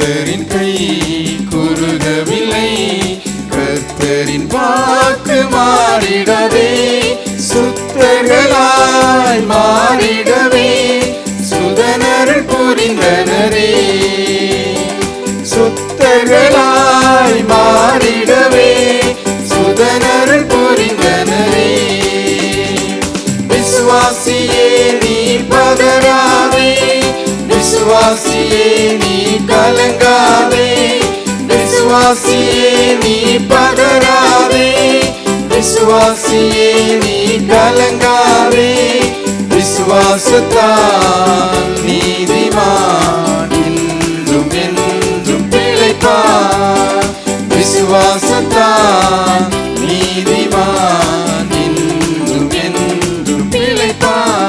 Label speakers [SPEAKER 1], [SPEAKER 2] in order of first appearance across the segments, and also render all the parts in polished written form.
[SPEAKER 1] கர்த்தரின் கை குறுகவில்லை, கர்த்தரின் வாக்கு மாறிடவே, சுத்தர்களாய் மாறிடவே சுதனருள் புரிந்தனரே. சுத்தர்களாய் மாறிடவே சுதனருள் புரிந்தனரே. விசுவாசியே நீ பதறாதே, விசுவாசியே நீ கலங்காதே, விசுவாசியே நீ பதறாதே, விசுவாசியே நீ கலங்காதே. விசுவாசத்தால் நீதிமான் என்றும் என்றும் பிழைப்பான். விசுவாசத்தால் நீதிமான் என்றும் என்றும் பிழைப்பான்.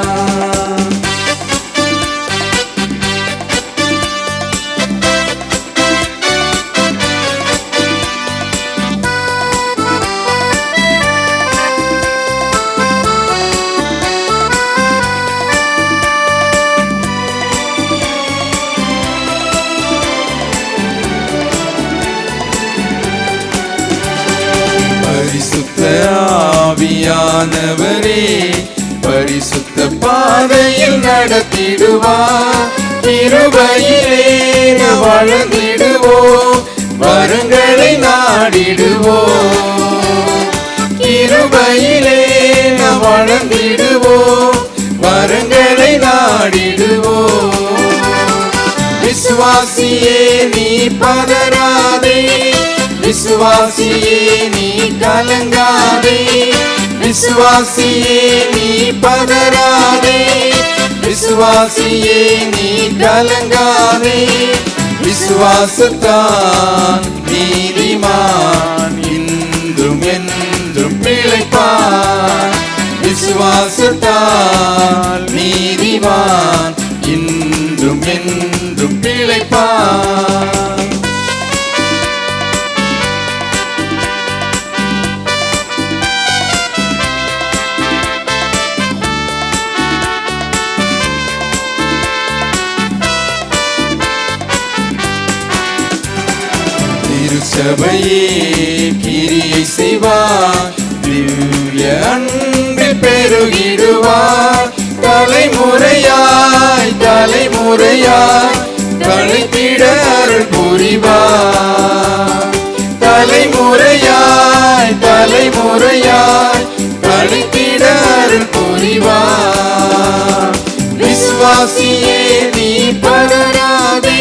[SPEAKER 1] பரிசுத்த ஆவியானவரே பரிசுத்த பாதையில் நடத்திடுவார். கிருபையிலே வளர்ந்திடுவோம், வரங்களை நாடிடுவோம். கிருபையிலே வளர்ந்திடுவோம், வரங்களை நாடிடுவோம். விசுவாசியே நீ பதறாதே, விசுவாசியே நீ கலங்காதே, விசுவாசியே நீ பதறாதே, விசுவாசியே நீ கலங்காதே. விசுவாசத்தான் நீதிமான் என்றும் என்றும் பிழைப்பான். விசுவாசத்தால் நீதிமான் என்றும் என்றும் பிழைப்பான். திருச்சபையே கிரியை செய்வார், திவ்ய அன்பு பெருகிடுவார். தலைமுறையாய் தலைமுறையாய் கழித்திட அருள் புரிவார். தலைமுறையாய் தலைமுறையாய் கழித்திட அருள் புரிவார். விசுவாசியே நீ பதறாதே,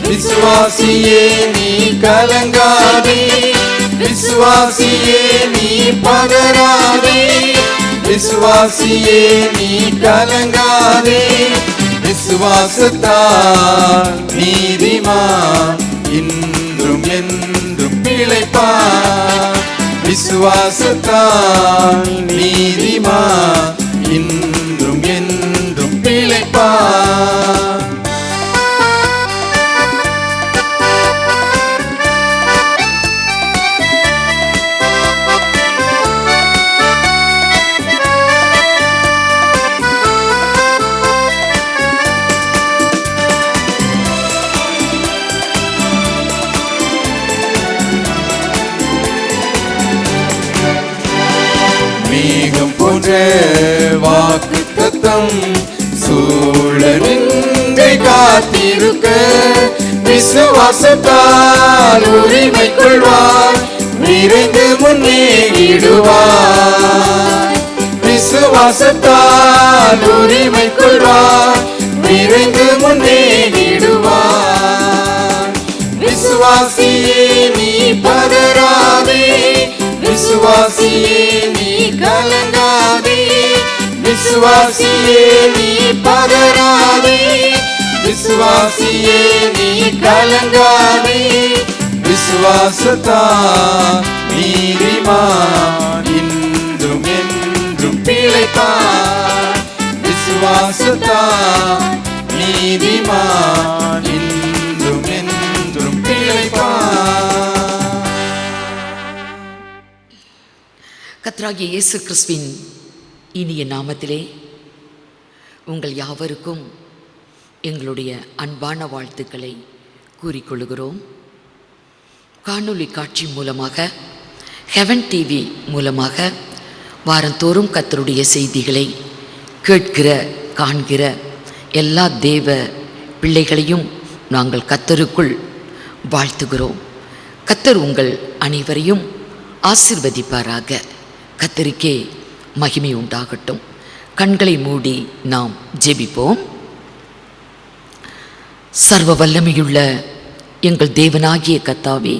[SPEAKER 1] விசுவாசியே நீ கலங்காதே, விசுவாசியே நீ பதறாதே, விசுவாசியே நீ கலங்காதே. விசுவாசத்தால் நீதிமான் என்றும் என்றும் பிழைப்பான். விசுவாசத்தால் நீதிமான் என்றும் என்றும் பிழைப்பான். மேகம் போன்ற வாக்குத்தத்தம் சூழ நின்று காத்திருக்க, விசுவாசத்தால் உரிமை கொள்வார், விரைந்து முன்னேறிடுவார். விசுவாசத்தால் உரிமை கொள்வார், விரைந்து முன்னேறிடுவார். விசுவாசியே நீ பதறாதே, விசுவாசியே நீ கலங்காதே, விசுவாசியே நீ பதறாதே, விசுவாசியே நீ கலங்காதே. விசுவாசத்தால் நீதிமான் என்றும் என்றும் பிழைப்பான். விசுவாசத்தால் நீதிமான் என்றும் என்றும் பிழைப்பான்.
[SPEAKER 2] கர்த்தராகிய இயேசு கிறிஸ்துவின் இனிய நாமத்திலே உங்கள் யாவருக்கும் எங்களுடைய அன்பான வாழ்த்துக்களை கூறிக்கொள்கிறோம். காணொளி காட்சி மூலமாக, ஹெவன் டிவி மூலமாக வாரந்தோறும் கர்த்தருடைய செய்திகளை கேட்கிற காண்கிற எல்லா தேவ பிள்ளைகளையும் நாங்கள் கர்த்தருக்குள் வாழ்த்துகிறோம். கர்த்தர் உங்கள் அனைவரையும் ஆசீர்வதிப்பாராக. கர்த்தருக்கே மகிமை உண்டாகட்டும். கண்களை மூடி நாம் ஜெபிப்போம். சர்வ வல்லமையுள்ள எங்கள் தேவனாகிய கர்த்தாவே,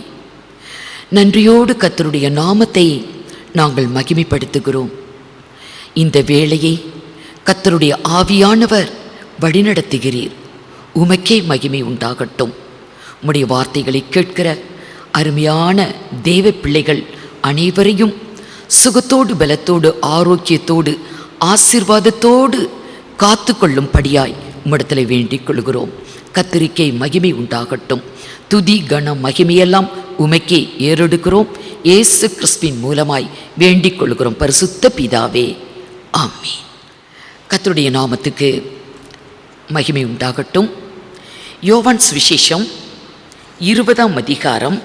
[SPEAKER 2] நன்றியோடு கர்த்தருடைய நாமத்தை நாங்கள் மகிமைப்படுத்துகிறோம். இந்த வேளையை கர்த்தருடைய ஆவியானவர் வழிநடத்துகிறீர். உமக்கே மகிமை உண்டாகட்டும். உம்முடைய வார்த்தைகளை கேட்கிற அருமையான தேவ பிள்ளைகள் அனைவரையும் சுகத்தோடு பலத்தோடு ஆரோக்கியத்தோடு ஆசீர்வாதத்தோடு காத்து கொள்ளும்படியாய் உம்மிடத்தில் வேண்டிக் கொள்கிறோம். கர்த்தருக்கே மகிமை உண்டாகட்டும். துதி கன மகிமையெல்லாம் உமக்கே ஏறெடுக்கிறோம். இயேசு கிறிஸ்துவின் மூலமாய் வேண்டிக் கொள்கிறோம் பரிசுத்த பிதாவே, ஆமென். கர்த்தருடைய நாமத்துக்கு மகிமை உண்டாகட்டும். யோவான் சுவிசேஷம் 20ஆம் அதிகாரம்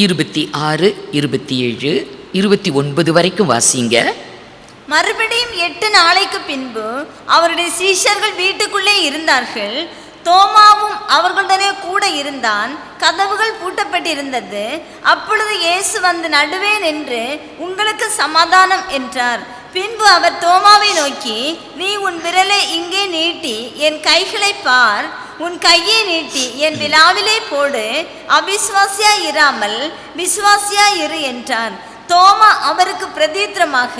[SPEAKER 2] 26, 27, 29 வரைக்கும் வாசிங்க.
[SPEAKER 3] மறுபடியும் 8 நாளைக்கு பின்பு அவருடைய சீஷர்கள் வீட்டுக்குள்ளே இருந்தார்கள். தோமாவும் அவர்களுடனே கூட இருந்தான். கதவுகள் பூட்டப்பட்டிருந்தது. அப்பொழுது இயேசு வந்து நடுவே நின்று, உங்களுக்கு சமாதானம் என்றார். பின்பு அவர் தோமாவை நோக்கி, நீ உன் விரலை இங்கே நீட்டி என் கைகளை பார், உன் கையை நீட்டி என் விலாவிலே போடு, அவிசுவாசியா இராமல் விசுவாசியா இரு என்றார். தோமா அவருக்கு பிரதித்திரமாக,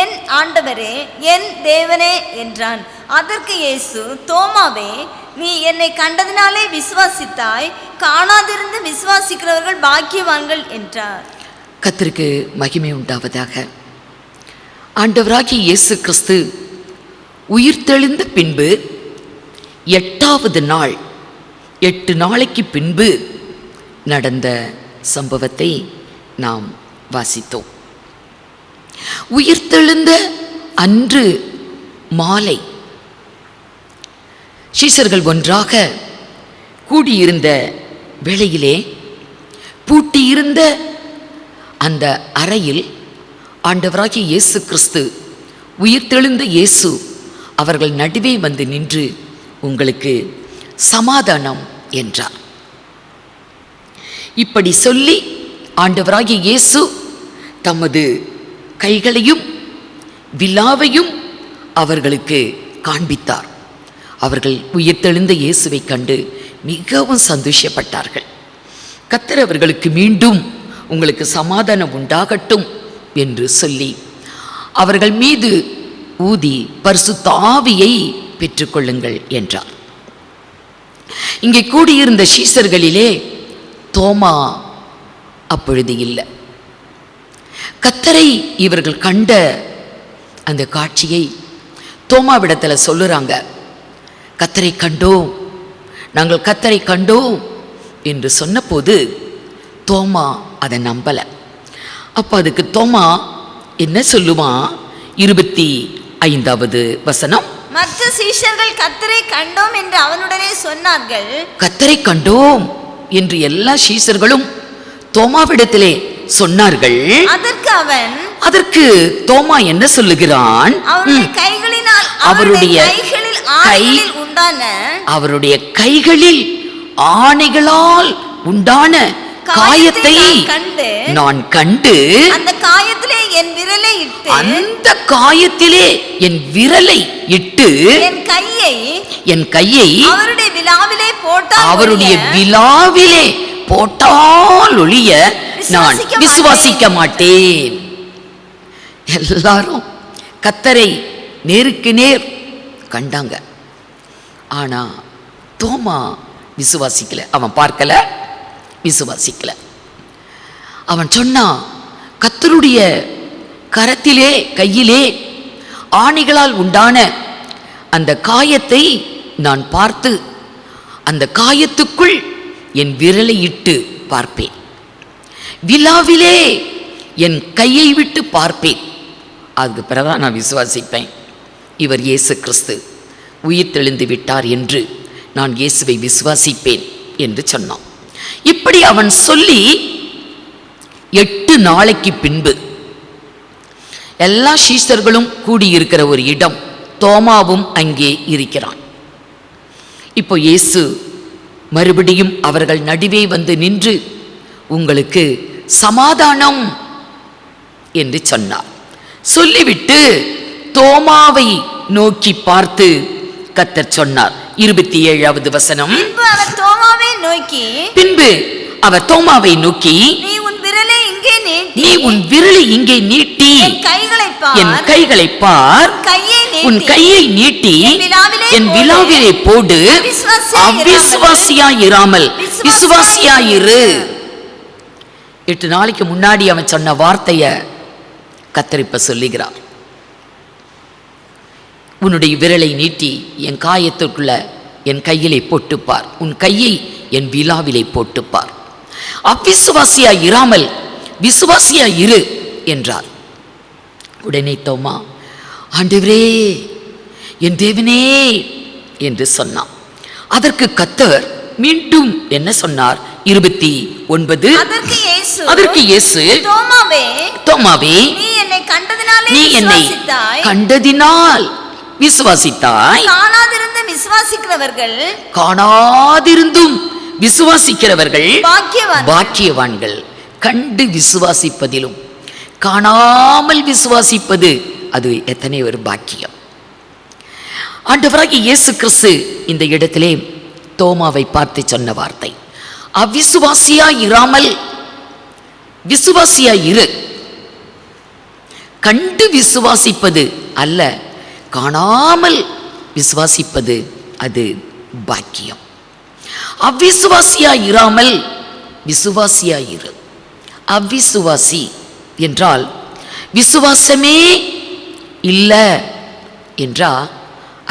[SPEAKER 3] என் ஆண்டவரே, என் தேவனே என்றான். அதற்கு இயேசு, தோமாவே, நீ என்னை கண்டதினாலே விசுவாசித்தாய், காணாதிருந்து விசுவாசிக்கிறவர்கள் பாக்கியவான்கள் என்றார்.
[SPEAKER 2] கர்த்தருக்கு மகிமை உண்டாவதாக. ஆண்டவராகிய இயேசு கிறிஸ்து உயிர்த்தெழுந்த பின்பு 8வது நாள், 8 நாளைக்கு பின்பு நடந்த சம்பவத்தை நாம் வாசித்தோம். உயிர்த்தெழுந்த அன்று மாலை சீஷர்கள் ஒன்றாக கூடியிருந்த வேளையிலே பூட்டியிருந்த அந்த அறையில் ஆண்டவராகிய இயேசு கிறிஸ்து, உயிர்த்தெழுந்த இயேசு அவர்கள் நடுவே வந்து நின்று, உங்களுக்கு சமாதானம் என்றார். இப்படி சொல்லி ஆண்டவராகிய இயேசு தமது கைகளையும் விலாவையும் அவர்களுக்கு காண்பித்தார். அவர்கள் உயிர்த்தெழுந்த இயேசுவை கண்டு மிகவும் சந்தோஷப்பட்டார்கள். கர்த்தர் அவர்களுக்கு மீண்டும் உங்களுக்கு சமாதானம் உண்டாகட்டும் என்று சொல்லி அவர்கள் மீது ஊதி பரிசுத்த ஆவியை பெற்றுக்கொள்ளுங்கள் என்றார். இங்கே கூடியிருந்த சீஷர்களிலே தோமா அப்பொழுது இல்லை. கர்த்தரை இவர்கள் கண்ட அந்த காட்சியை தோமாவிடத்தில் சொல்லுறாங்க. கர்த்தரை கண்டோம், நாங்கள் கர்த்தரை கண்டோம் என்று சொன்னபோது தோமா அதை நம்பலை. அப்போ அதுக்கு தோமா என்ன சொல்லுவான்? 25வது வசனம்.
[SPEAKER 3] மற்ற சீஷர்கள் கர்த்தரை கண்டோம் என்று அவனுடனே சொன்னார்கள்.
[SPEAKER 2] கர்த்தரை கண்டோம் என்று எல்லா சீஷர்களும் தோமாவிடத்திலே சொன்னார்கள். அதற்கு தோமா என்ன சொல்லுகிறான்? அவருடைய கைகளில் ஆணைகளால் உண்டான காயத்தை நான் கண்டு அந்த காயத்திலே என் விரலை இட்டு என் கையை அவருடைய விலாவிலே போட்டால் ஒழிய நான் விசுவாசிக்க மாட்டேன். எல்லாரும் கர்த்தரை நேருக்கு நேர் கண்டாங்க. ஆனா தோமா விசுவாசிக்கல. அவன் பார்க்கல, விசுவாசிக்கல. அவன் சொன்னான், கர்த்தருடைய கரத்திலே கையிலே ஆணிகளால் உண்டான அந்த காயத்தை நான் பார்த்து அந்த காயத்துக்குள் என் விரலை இட்டு பார்ப்பேன், விலாவிலே என் கையை விட்டு பார்ப்பேன், அதுக்கு பிறகுதான் நான் விசுவாசிப்பேன் இவர் இயேசு கிறிஸ்து உயிர் தெழுந்து விட்டார் என்று நான் இயேசுவை விசுவாசிப்பேன் என்று சொன்னான். இப்படி அவன் சொல்லி 8 நாளைக்கு பின்பு எல்லா சீஷர்களும் கூடியிருக்கிற ஒரு இடம், தோமாவும் அங்கே இருக்கிறான். இப்போ இயேசு மறுபடியும் அவர்கள் நடுவே வந்து நின்று, உங்களுக்கு சமாதானம் என்று சொன்னார். சொல்லிவிட்டு தோமாவை நோக்கி பார்த்து கர்த்தர் சொன்னார். 27வது வசனம்.
[SPEAKER 3] பின்பு அவர் தோமாவை நோக்கி,
[SPEAKER 2] நீ
[SPEAKER 3] உன் விரலை
[SPEAKER 2] இங்கே நீட்டி
[SPEAKER 3] என்
[SPEAKER 2] கைகளை பார், உன் கையை நீட்டி என் விலாவிலே போடு, அவிசுவாசியாயிராமல் விசுவாசியாயிரு. 8 நாளைக்கு முன்னாடி அவன் சொன்ன வார்த்தைய கர்த்தர் இப்ப சொல்லுகிறார். உன்னுடைய விரலை நீட்டி என் காயத்திற்குள்ள என் கையிலே போட்டுப்பார், உன் கையை என் விலாவிலே போட்டுப்பார், அவிசுவாசியாய் இராமல் விசுவாசியாய் இரு என்றார். உடனே தோமா, ஆண்டவரே, என் தேவனே என்று சொன்னான். அதற்கு கர்த்தர் மீண்டும் என்ன சொன்னார்? 29. அதற்கு இயேசு, தோமாவே, நீ என்னை கண்டதினால் விசுவாசித்தாய், காணாதிருந்தும் விசுவாசிக்கிறவர்கள் பாக்கியவான்கள். கண்டு விசுவாசிப்பதிலும் காணாமல் விசுவாசிப்பது அது எத்தனை ஒரு பாக்கியம். ஆண்டவராகிய இயேசு கிறிஸ்து இந்த இடத்திலே தோமாவை பார்த்து சொன்ன வார்த்தை, அவிசுவாசியாய் இராமல் விசுவாசியாய் இரு. கண்டு விசுவாசிப்பது அல்ல, காணாமல் விசுவாசிப்பது அது பாக்கியம். அவிசுவாசியாய் இராமல் விசுவாசியாய் இரு. அவிசுவாசி என்றால் விசுவாசமே இல்லை என்றால்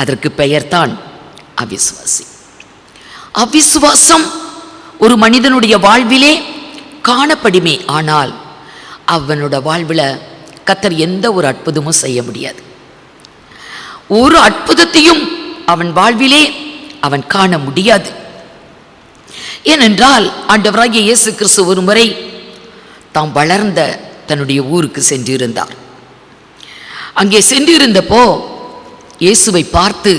[SPEAKER 2] அதற்கு பெயர்தான் அவிசுவாசி. அவிசுவாசம் ஒரு மனிதனுடைய வாழ்விலே காணப்படுமே, ஆனால் அவனோட வாழ்வில் கர்த்தர் எந்த ஒரு அற்புதமும் செய்ய முடியாது. ஒரு அற்புதத்தையும் அவன் வாழ்விலே அவன் காண முடியாது. ஏனென்றால் ஆண்டவராகிய இயேசு கிறிஸ்து ஒரு முறை தாம் வளர்ந்த தன்னுடைய ஊருக்கு சென்றிருந்தார். அங்கே சென்றிருந்தப்போ இயேசுவை பார்த்து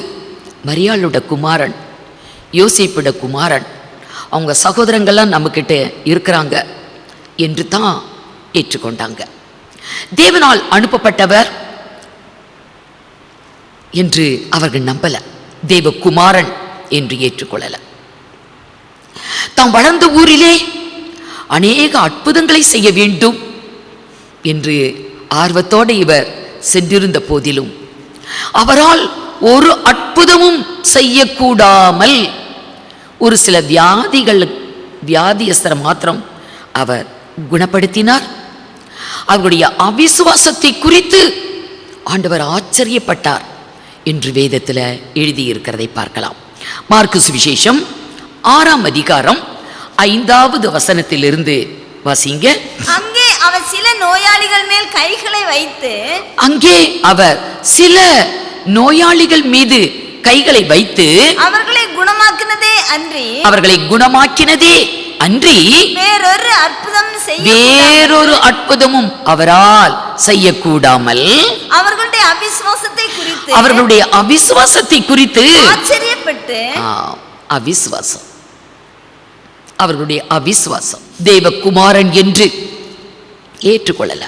[SPEAKER 2] மரியாளோட குமாரன், யோசேப்புட குமாரன், அவங்க சகோதரங்கள்லாம் நம்மக்கிட்ட இருக்கிறாங்க என்று தான் ஏற்றுக்கொண்டாங்க. தேவனால் அனுப்பப்பட்டவர் என்று அவர்கள் நம்பல, தேவகுமாரன் என்று ஏற்றுக்கொள்ளல. தாம் வளர்ந்த ஊரிலே அநேக அற்புதங்களை செய்ய வேண்டும் என்று ஆர்வத்தோடு இவர் சென்றிருந்த போதிலும் அவரால் ஒரு அற்புதமும் செய்யக்கூடாமல் ஒரு சில வியாதியஸ்தரை மாத்திரம் அவர் குணப்படுத்தினார். அவருடைய அவிசுவாசத்தை குறித்து ஆண்டவர் ஆச்சரியப்பட்டார் என்று வேதத்தில் எழுதியிருக்கிறதை பார்க்கலாம். மார்க்கு சுவிசேஷம் 6ஆம் அதிகாரம் 5வது வசனத்திலிருந்து வாசிங்க.
[SPEAKER 3] அங்கே அவர் சில நோயாளிகள் மேல் கைகளை வைத்து,
[SPEAKER 2] நோயாளிகள் மீது கைகளை வைத்து
[SPEAKER 3] அவர்களை
[SPEAKER 2] குணமாக்கினதே அன்றி வேறொரு அற்புதமும் அவரால் செய்யக்கூடாமல் அவர்களுடைய அவிசுவாசத்தை குறித்து ஆச்சரியப்பட்டு, அவர்களுடைய அவிசுவாசம் தேவகுமாரன் என்று ஏற்றுக்கொள்ளல.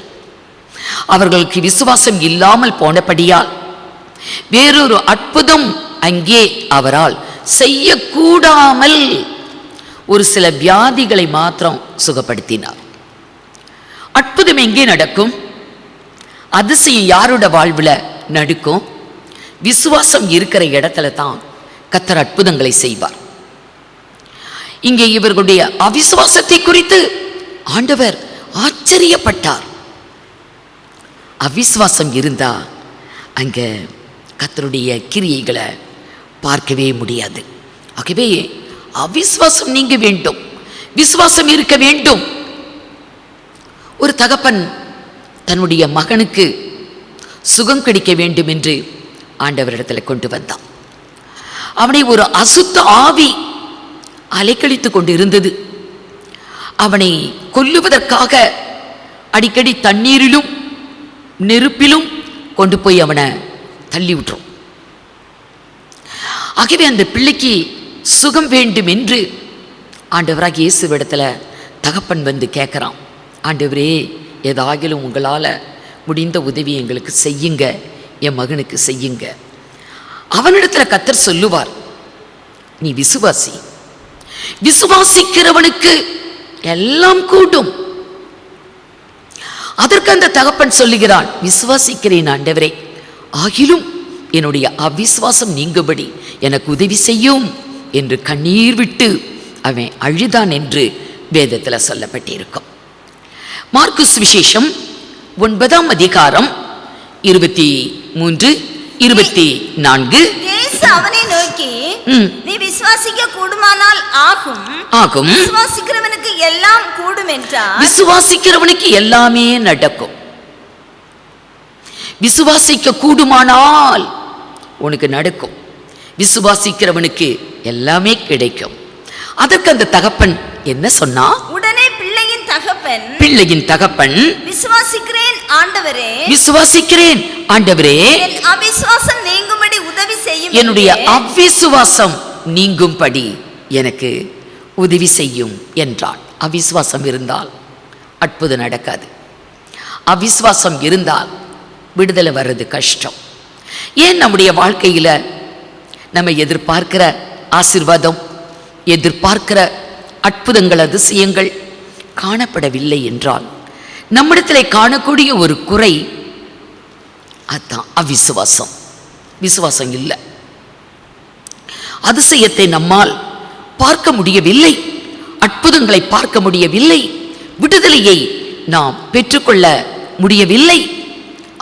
[SPEAKER 2] அவர்களுக்கு விசுவாசம் இல்லாமல் போனபடியால் வேறொரு அற்புதம் அங்கே அவரால் செய்யக்கூடாமல் ஒரு சில வியாதிகளை மாத்திரம் சுகப்படுத்தினார். அற்புதம் எங்கே நடக்கும்? அதிசயம் யாரோட வாழ்வில் நடக்கும்? விசுவாசம் இருக்கிற இடத்துல தான் கர்த்தர் அற்புதங்களை செய்வார். இங்கே இவர்களுடைய அவிசுவாசத்தை குறித்து ஆண்டவர் ஆச்சரியப்பட்டார். அவிசுவாசம் இருந்தா அங்க கர்த்தருடைய கிரியைகளை பார்க்கவே முடியாது. ஆகவே அவிசுவாசம் நீங்க வேண்டும், விசுவாசம் இருக்க வேண்டும். ஒரு தகப்பன் தன்னுடைய மகனுக்கு சுகம் கிடைக்க வேண்டும் என்று ஆண்டவரிடத்தில் கொண்டு வந்தான். அவனை ஒரு அசுத்த ஆவி அலைக்கழித்து கொண்டிருந்தது. அவனை கொல்லுவதற்காக அடிக்கடி தண்ணீரிலும் நெருப்பிலும் கொண்டு போய் அவனை தள்ளி விட்டுரும். ஆகவே அந்த பிள்ளைக்கு சுகம் வேண்டும் என்று ஆண்டவராக இயேசுவிடத்தில் தகப்பன் வந்து கேட்குறான், ஆண்டவரே ஏதாகிலும் உங்களால் முடிந்த உதவி எங்களுக்கு செய்யுங்க, என் மகனுக்கு செய்யுங்க. அவனிடத்தில் கர்த்தர் சொல்லுவார், நீ விசுவாசி, விசுவாசிக்கிறவனுக்கு எல்லாம் கூடும். அதற்கு அந்த தகப்பன் சொல்லுகிறான், விசுவாசிக்கிறேன் ஆண்டவரே, ஆகிலும் என்னுடைய அவிசுவாசம் நீங்கும்படி எனக்கு உதவி செய்யும் என்று கண்ணீர் விட்டு அவன் அழுதான் என்று வேதத்தில் சொல்லப்பட்டிருக்கும். மார்க்கு சுவிசேஷம் 9ஆம் அதிகாரம் 23, 24.
[SPEAKER 3] இயேசு அவனை நோக்கி, நீ விசுவாசிக்க கூடுமானால் ஆகும், விசுவாசிக்கிறவனுக்கு எல்லாம் கூடும் என்றார்.
[SPEAKER 2] விசுவாசிக்கிறவனுக்கு எல்லாமே நடக்கும். விசுவாசிக்க கூடுமானால் உனக்கு நடக்கும். விசுவாசிக்கிறவனுக்கு எல்லாமே கிடைக்கும். அதற்கு அந்த தகப்பன் என்ன சொன்னா?
[SPEAKER 3] உடனே பிள்ளையின் தகப்பன் விசுவாசிக்கிறேன் ஆண்டவரே,
[SPEAKER 2] விசுவாசிக்கிறேன் ஆண்டவரே,
[SPEAKER 3] என் அவிசுவாசம் நீங்கும்படி உதவி செய்யும்.
[SPEAKER 2] என்னுடைய அவிசுவாசம் நீங்கும்படி எனக்கு உதவி செய்யும் என்றான். அவிசுவாசம் இருந்தால் அற்புதம் நடக்காது. அவிசுவாசம் இருந்தால் விடுதலை வர்றது கஷ்டம். ஏன் நம்முடைய வாழ்க்கையில் நம்ம எதிர்பார்க்கிற ஆசீர்வாதம், எதிர்பார்க்கிற அற்புதங்கள், அதிசயங்கள் காணப்படவில்லை என்றால் நம்மிடத்தில் காணக்கூடிய ஒரு குறை அதுதான் அவிசுவாசம். விசுவாசம் இல்லை. அதிசயத்தை நம்மால் பார்க்க முடியவில்லை, அற்புதங்களை பார்க்க முடியவில்லை, விடுதலையை நாம் பெற்றுக்கொள்ள முடியவில்லை.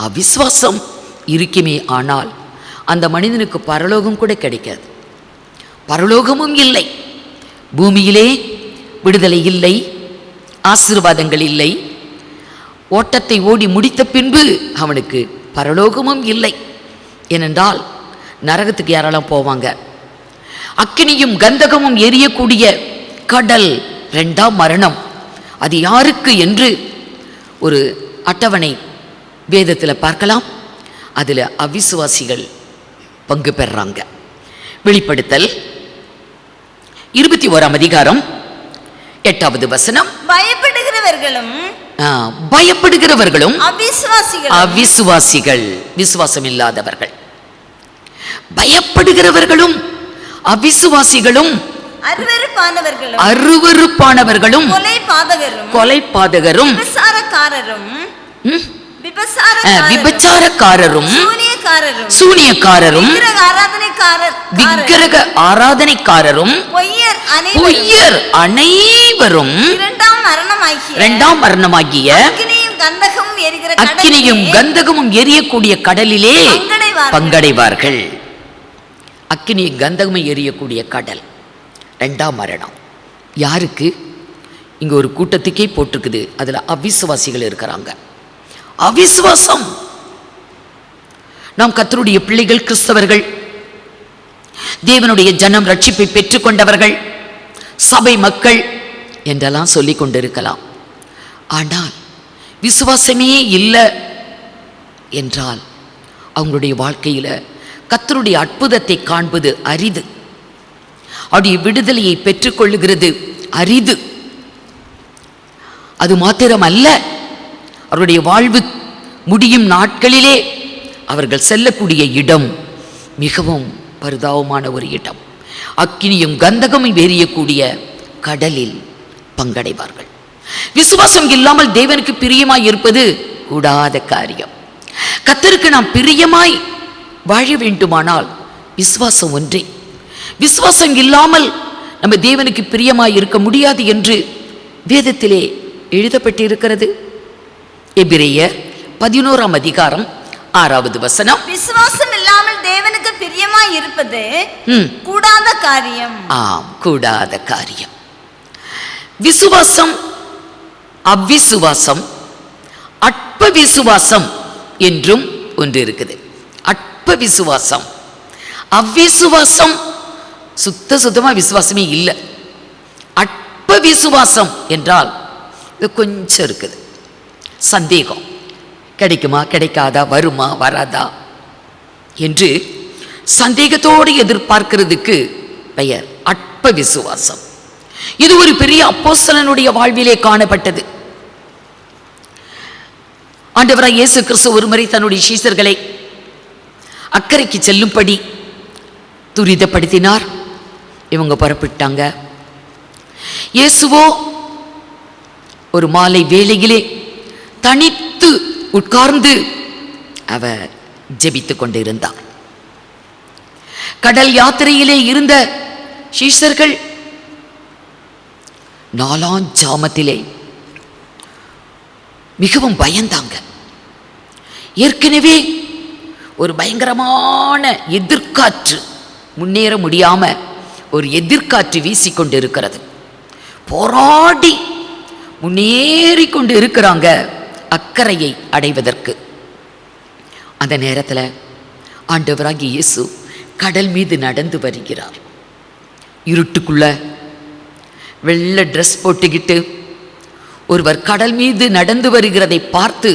[SPEAKER 2] அவிசுவாசம் இருக்குமே ஆனால் அந்த மனிதனுக்கு பரலோகம் கூட கிடைக்காது. பரலோகமும் இல்லை, பூமியிலே விடுதலை இல்லை, ஆசீர்வாதங்கள் இல்லை. ஓட்டத்தை ஓடி முடித்த பின்பு அவனுக்கு பரலோகமும் இல்லை. ஏனென்றால் நரகத்துக்கு யாரெல்லாம் போவாங்க? அக்கினியும் கந்தகமும் எரியக்கூடிய கடல், 2ஆம் மரணம். அது யாருக்கு என்று ஒரு அட்டவணை வேதத்தில் பார்க்கலாம். அதில் அவிசுவாசிகள் பங்கு பெறாங்க. வெளிப்படுத்தல் 21ஆம் அதிகாரம் 8வது வசனம். பயப்படுகிறவர்களும் அவிசுவாசிகள், விசுவாசம் இல்லாதவர்கள், பயப்படுகிறவர்களும் அவிசுவாசிகளும் அருவருப்பானவர்களும் கொலைபாதகரும் விபச்சாரக்காரரும் சூனியக்காரரும் விக்கிரக ஆராதனைக்காரரும் பொய்யர் அனைவரும் 2ஆம் மரணமாகிய அக்கினியும் கந்தகமும் எரியக்கூடிய கடலிலே பங்கடைவார்கள். அக்கினியும் கந்தகமும் எரியக்கூடிய கடல் 2ஆம் மரணம். யாருக்கு? இங்க ஒரு கூட்டத்துக்கே போட்டிருக்குது. அதுல அவிசுவாசிகள் இருக்கிறாங்க. அவிசுவாசம். நாம் கர்த்தருடைய பிள்ளைகள், கிறிஸ்தவர்கள், தேவனுடைய ஜனம், ரட்சிப்பை பெற்றுக்கொண்டவர்கள், சபை மக்கள் என்றெல்லாம் சொல்லிக் கொண்டிருக்கலாம். ஆனால் விசுவாசமே இல்லை என்றால் அவங்களுடைய வாழ்க்கையில் கர்த்தருடைய அற்புதத்தை காண்பது அரிது. அவருடைய விடுதலையை பெற்றுக்கொள்ளுகிறது அரிது. அது மாத்திரமல்ல, அவருடைய வாழ்வு முடியும் நாட்களிலே அவர்கள் செல்லக்கூடிய இடம் மிகவும் பரிதாபமான ஒரு இடம். அக்கினியும் கந்தகமும் எரியக்கூடிய கடலில் பங்கடைவார்கள். விசுவாசம் இல்லாமல் தேவனுக்கு பிரியமாய் இருப்பது கூடாத காரியம். கர்த்தருக்கு நாம் பிரியமாய் வாழ வேண்டுமானால் விசுவாசம் ஒன்றே. விசுவாசம் இல்லாமல் நம்ம தேவனுக்கு பிரியமாய் இருக்க முடியாது என்று வேதத்திலே எழுதப்பட்டிருக்கிறது. எபிரேயர் 11ஆம் அதிகாரம் 6வது வசனம்.
[SPEAKER 3] விசுவாசம் இல்லாமல் தேவனுக்கு பிரியமாய் இருப்பது கூடாத காரியம்.
[SPEAKER 2] ஆம், கூடாத காரியம். விசுவாசம், அவ்விசுவாசம், அற்ப விசுவாசம் என்றும் ஒன்று இருக்குது. அற்ப விசுவாசம், அவ்விசுவாசம், சுத்தமா விசுவாசமே இல்லை. விசுவாசம் என்றால் இது கொஞ்சம் இருக்குது, சந்தேகம், கிடைக்குமா கிடைக்காதா, வருமா வராதா என்று சந்தேகத்தோடு எதிர்பார்க்கிறதுக்கு பெயர் அற்ப விசுவாசம். இது ஒரு பெரிய அப்போஸ்தலனுடைய வாழ்விலே காணப்பட்டது. ஆண்டவராய் இயேசு கிறிஸ்து ஒருமுறை தன்னுடைய சீஷர்களை அக்கறைக்கு செல்லும்படி துரிதப்படுத்தினார். இவங்க புறப்பட்டாங்க. இயேசுவோ ஒரு மாலை வேளையிலே தனித்து உட்கார்ந்து அவர் ஜெபித்துக் கொண்டிருந்தார். கடல் யாத்திரையிலே இருந்த சீஷர்கள் 4ஆம் ஜாமத்திலே மிகவும் பயந்தாங்க. ஏற்கனவே ஒரு பயங்கரமான எதிர்காற்று, முன்னேற முடியாம ஒரு எதிர்காற்று வீசிக்கொண்டிருக்கிறது. போராடி முன்னேறி கொண்டு இருக்கிறாங்க அக்கறையை அடைவதற்கு. அந்த நேரத்தில் ஆண்டவராகிய இயேசு கடல் மீது நடந்து வருகிறார். இருட்டுக்குள்ள வெள்ளை ட்ரெஸ் போட்டுக்கிட்டு ஒருவர் கடல் மீது நடந்து வருகிறதை பார்த்து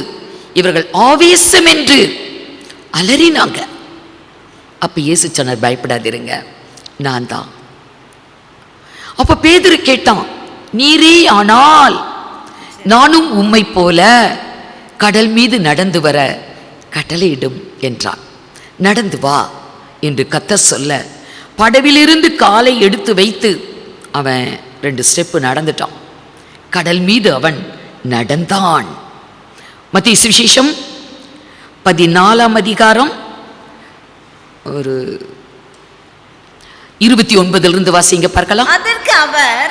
[SPEAKER 2] இவர்கள் ஆவேசம் என்று அலறினாங்க. அப்ப இயேசு சொன்னார், பயப்படாதிருங்க, நான் தான். அப்ப பேதுரு கேட்டான், நீரே ஆனால் நானும் உம்மை போல கடல் மீது நடந்து வர கட்டளையிடும் என்றான். நடந்து வா என்று கர்த்தர் சொல்ல படவிலிருந்து காலை எடுத்து வைத்து அவன் 2 ஸ்டெப்பு நடந்துட்டான். கடல் மீது அவன் நடந்தான். மத்தேயு சுவிசேஷம் 14ஆம் அதிகாரம் ஒரு 29 வாசிங்க பார்க்கலாம்.
[SPEAKER 3] அதற்கு அவர்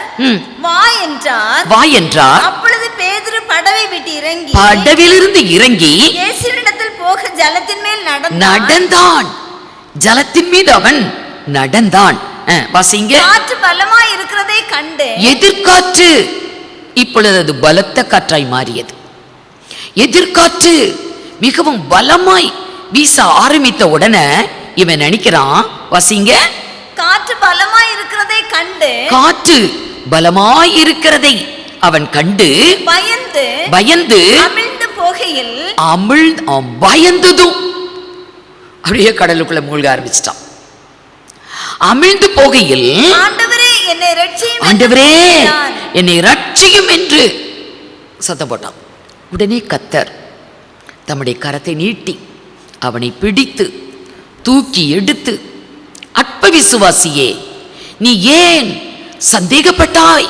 [SPEAKER 3] வா என்றார்.
[SPEAKER 2] வா என்றார்.
[SPEAKER 3] அப்பொழுது பேதுரு படவை விட்டு இறங்கி
[SPEAKER 2] படவிலிருந்து இறங்கி
[SPEAKER 3] இயேசுவினிடத்தில் போக ஜலத்தின் மேல்
[SPEAKER 2] நடந்தான். ஜலத்தின் மீது அவன் நடந்தான். வாசிங்க.
[SPEAKER 3] காற்று பலமாய் இருக்கிறதை கண்டு,
[SPEAKER 2] எதிர்காற்று இப்பொழுது அது பலத்த காற்றாய் மாறியது. எதிர்காற்று மிகவும் பலமாய் வீச ஆரம்பித்த உடனே இவன் நினைக்கிறான், வாசிங்க,
[SPEAKER 3] காற்று பலமாய் இருக்கிறதை கண்டு,
[SPEAKER 2] காற்று பலமாய் இருக்கிறதை அவன் கண்டு பயந்து
[SPEAKER 3] அமிழ்ந்து போகையில்,
[SPEAKER 2] பயந்ததும் அப்படியே கடலுக்குள்ள மூழ்க ஆரம்பிச்சிட்டான். அமிழ்ந்து போகையில்,
[SPEAKER 3] ஆண்டவரே என்னை ரட்சியும்,
[SPEAKER 2] ஆண்டவரே என்னை ரட்சியும் என்று சத்தம் போட்டான். உடனே கர்த்தர் தம்முடைய கரத்தை நீட்டி அவனை பிடித்து தூக்கி எடுத்து, அற்ப விசுவாசியே, நீ ஏன் சந்தேகப்பட்டாய்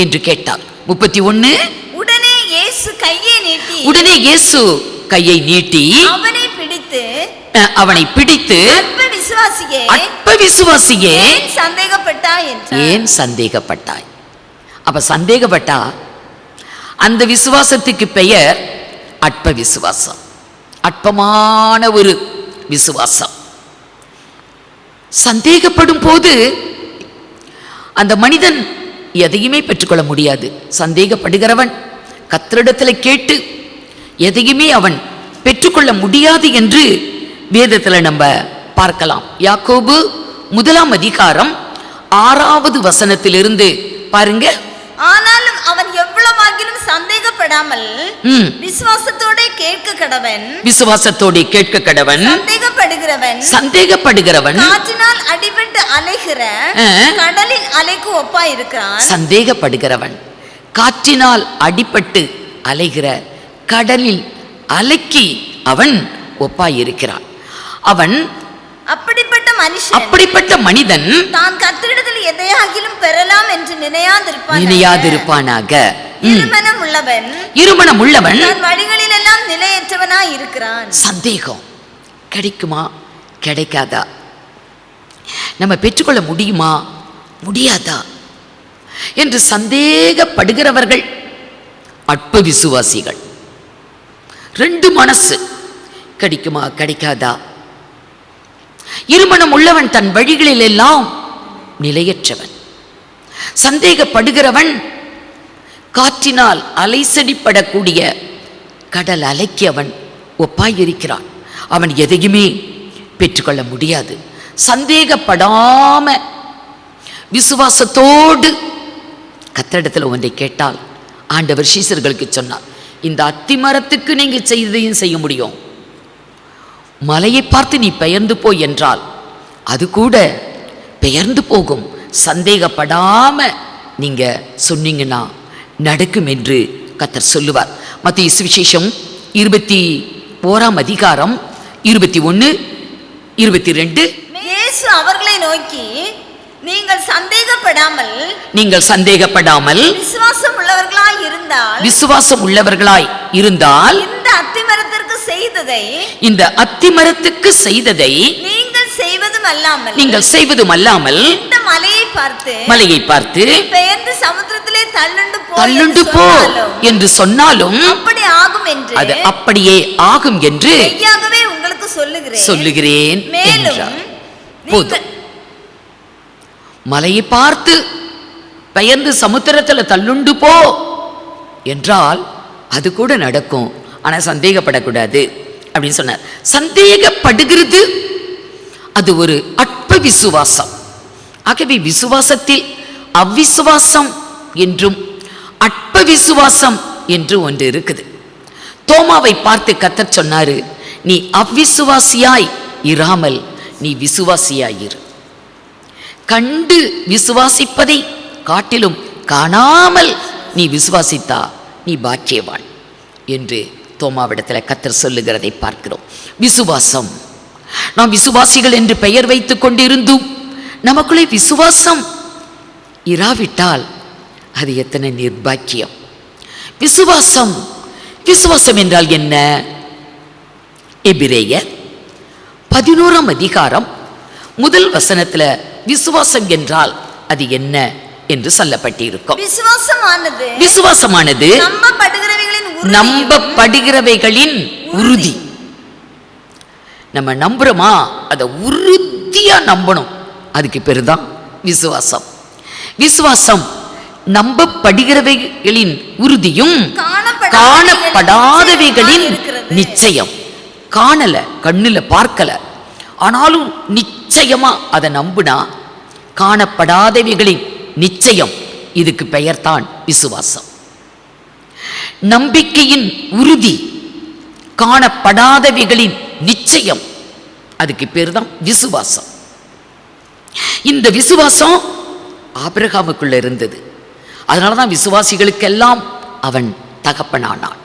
[SPEAKER 2] என்று கேட்டார். 31.
[SPEAKER 3] உடனே இயேசு
[SPEAKER 2] கையை நீட்டி அவனை பிடித்து அற்ப விசுவாசியே ஏன் சந்தேகப்பட்டாய். அப்ப சந்தேகப்பட்டா அந்த விசுவாசத்துக்கு பெயர் அற்ப விசுவாசம், அற்பமான ஒரு விசுவாசம். சந்தேகப்படும் போது அந்த மனிதன் எதையுமே பெற்றுக்கொள்ள முடியாது. சந்தேகப்படுகிறவன் கர்த்தரிடத்தில் கேட்டு எதையுமே அவன் பெற்றுக்கொள்ள முடியாது என்று வேதத்தில் நம்ம பார்க்கலாம். யாக்கோபு 1ஆம் அதிகாரம் 6வது வசனத்திலிருந்து பாருங்க.
[SPEAKER 3] ஆனாலும் அவன் எவ்வளவாகிலும் சந்தேகப்படாமல் விசுவாசத்தோட கேட்க கடவன். சந்தேகப்படுகிறவன்
[SPEAKER 2] காற்றினால் அடிபட்டு அலைகிற கடலின் அலைக்கு ஒப்பாய் இருக்கிறான். சந்தேகப்படுகிறவன் காற்றினால் அடிபட்டு அலைகிற கடலில் அலைக்கு அவன் ஒப்பாய் இருக்கிறான். அவன் அப்படிப்பட்ட மனிதன்
[SPEAKER 3] தான் கர்த்தரிடத்தில் எதையாகிலும் பெறலாம் என்று
[SPEAKER 2] நினையாதிருப்பானாக.
[SPEAKER 3] இருமனம் உள்ளவன் தன் வழிகளில் எல்லாம் நிலையற்றவனாய் இருக்கிறான்.
[SPEAKER 2] சந்தேகம், கிடைக்குமா கிடைக்காதா, நம்ம பெற்றுக்கொள்ள முடியுமா முடியாதா என்று சந்தேகப்படுகிறவர்கள் அற்ப விசுவாசிகள். 2 மனசு, கிடைக்குமா கிடைக்காதா. இருமனம் உள்ளவன் தன் வழிகளில் எல்லாம் நிலையற்றவன். சந்தேகப்படுகிறவன் காற்றினால் அலைசடிப்படக்கூடிய கடல் அலைக்கு அவன் ஒப்பாயிருக்கிறான். அவன் எதையுமே பெற்றுக்கொள்ள முடியாது. சந்தேகப்படாம விசுவாசத்தோடு கர்த்தரிடத்தில் ஒன்றை கேட்டால் ஆண்டவர் சீசர்களுக்கு சொன்னார், இந்த அத்தி மரத்துக்கு நீங்கள் செய்ததையும் செய்ய முடியும், மலையை பார்த்து நீ பெயர்ந்து போய் என்றால் அது கூட பெயர்ந்து போகும், சந்தேகப்படாம நீங்க சொன்னீங்கன்னா நடக்கும் என்று கர்த்தர் சொல்லுவார். மத்தேயு சுவிசேஷம் 21 அதிகாரம் 21, 22.
[SPEAKER 3] இயேசு அவர்களை நோக்கி, நீங்கள் சந்தேகப்படாமல் விசுவாசம் உள்ளவர்களாய் இருந்தால் இந்த அத்திமரத்திற்கு செய்ததை நீங்கள் செய்வதும் அல்லாமல் இந்த மலையை பார்த்து பெயர்ந்து சமுத்திரத்திலே தள்ளுண்டு போ என்று சொன்னாலும் அது அப்படியே ஆகும் என்று உங்களுக்கு சொல்லுகிறேன் என்றார். போதும், மலையை பார்த்து பெயர்ந்து சமுத்திரத்தில் தள்ளுண்டு போ என்றால் அது கூட நடக்கும், ஆனா சந்தேகப்படக்கூடாது அப்படின்னு சொன்னார். சந்தேகப்படுகிறது அது ஒரு அற்ப விசுவாசம். ஆகவே விசுவாசத்தில் அவ்விசுவாசம் என்றும் அற்ப விசுவாசம் என்று ஒன்று இருக்குது. தோமாவை பார்த்து கர்த்தர் சொன்னாரு, நீ அவ்விசுவாசியாய் இராமல் நீ விசுவாசியாயிரு. கண்டு விசுவாசிப்பதை காட்டிலும் காணாமல் நீ விசுவாசித்தா நீ பாக்கியவான் என்று தோமாவிடத்தில் கர்த்தர் சொல்லுகிறதை பார்க்கிறோம். விசுவாசம், நாம் விசுவாசிகள் என்று பெயர் வைத்துக் கொண்டிருந்தும் நமக்குள்ளே விசுவாசம் இராவிட்டால் அது எத்தனை நிர்பாக்கியம். விசுவாசம் என்றால் என்ன? எபிரேயர் 11 அதிகாரம் 1 வசனத்துல விசுவாசம் என்றால் அது என்ன என்று சொல்லப்பட்டிருக்கும். விசுவாசமானது நம்பப்படுகிறவைகளின் உறுதி. நம்ம நம்புறோமா, அதை உறுதியா நம்பணும், அதுக்கு பேரு தான் விசுவாசம். விசுவாசம் நம்பப்படுகிறவைகளின் உறுதியும் காணப்படாதவைகளின் நிச்சயம். காணல, கண்ணுல பார்க்கல, ஆனாலும் நிச்சயமா அதை நம்புனா காணப்படாதவைகளின் நிச்சயம், இதுக்கு பெயர்தான் விசுவாசம். நம்பிக்கையின் உறுதி, காணப்படாதவைகளின் நிச்சயம், அதுக்கு பேர் தான் விசுவாசம். இந்த விசுவாசம் ஆபிரகாமுக்குள்ள இருந்தது, அதனாலதான் விசுவாசிகளுக்கெல்லாம் அவன் தகப்பனானான்.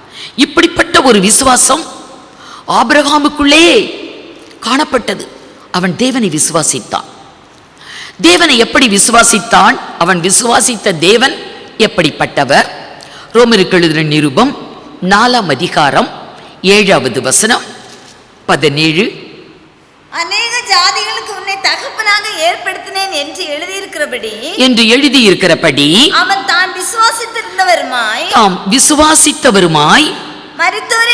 [SPEAKER 3] இப்படிப்பட்ட ஒரு விசுவாசம் ஆபிரகாமுக்குள்ளே காணப்பட்டது. அவன் தேவனை விசுவாசித்தான். தேவனை எப்படி விசுவாசித்தான்? அவன் விசுவாசித்த தேவன் எப்படிப்பட்டவர்? ரோமருக்கு எழுதின நிருபம் 4 அதிகாரம் 7 வசனம் 17. அநேக ஜாதிகளுக்கு உன்னை தகப்பனாக ஏற்படுத்தினேன் என்று
[SPEAKER 2] எழுதியிருக்கிறபடி
[SPEAKER 3] அவன் தாம் விசுவாசித்தவருமாய் மரித்தோரை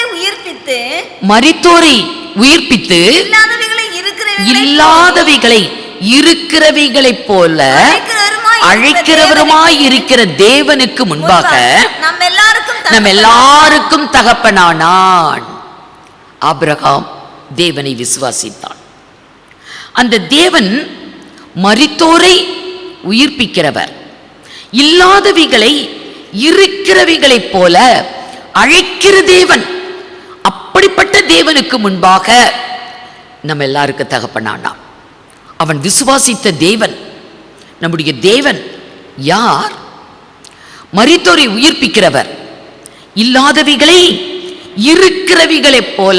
[SPEAKER 3] உயிர்ப்பித்து இல்லாதவைகளை இருக்கிறவைகளைப் போல அழைக்கிறவருமாய் இருக்கிற தேவனுக்கு முன்பாக நம் எல்லாருக்கும் தகப்பனானான். ஆபிரகாம் தேவனை விசுவாசித்தான். அந்த தேவன் மரித்தோரை உயிர்ப்பிக்கிறவர், இல்லாதவைகளை இருக்கிறவைகளைப் போல அழைக்கிற தேவன். அப்படிப்பட்ட தேவனுக்கு முன்பாக நம்ம எல்லாருக்கும் தகப்பனானான். அவன் விசுவாசித்த தேவன். நம்முடைய தேவன் யார்? மரித்தோரை உயிர்ப்பிக்கிறவர், இல்லாதவைகளை இருக்கிறவைகளைப் போல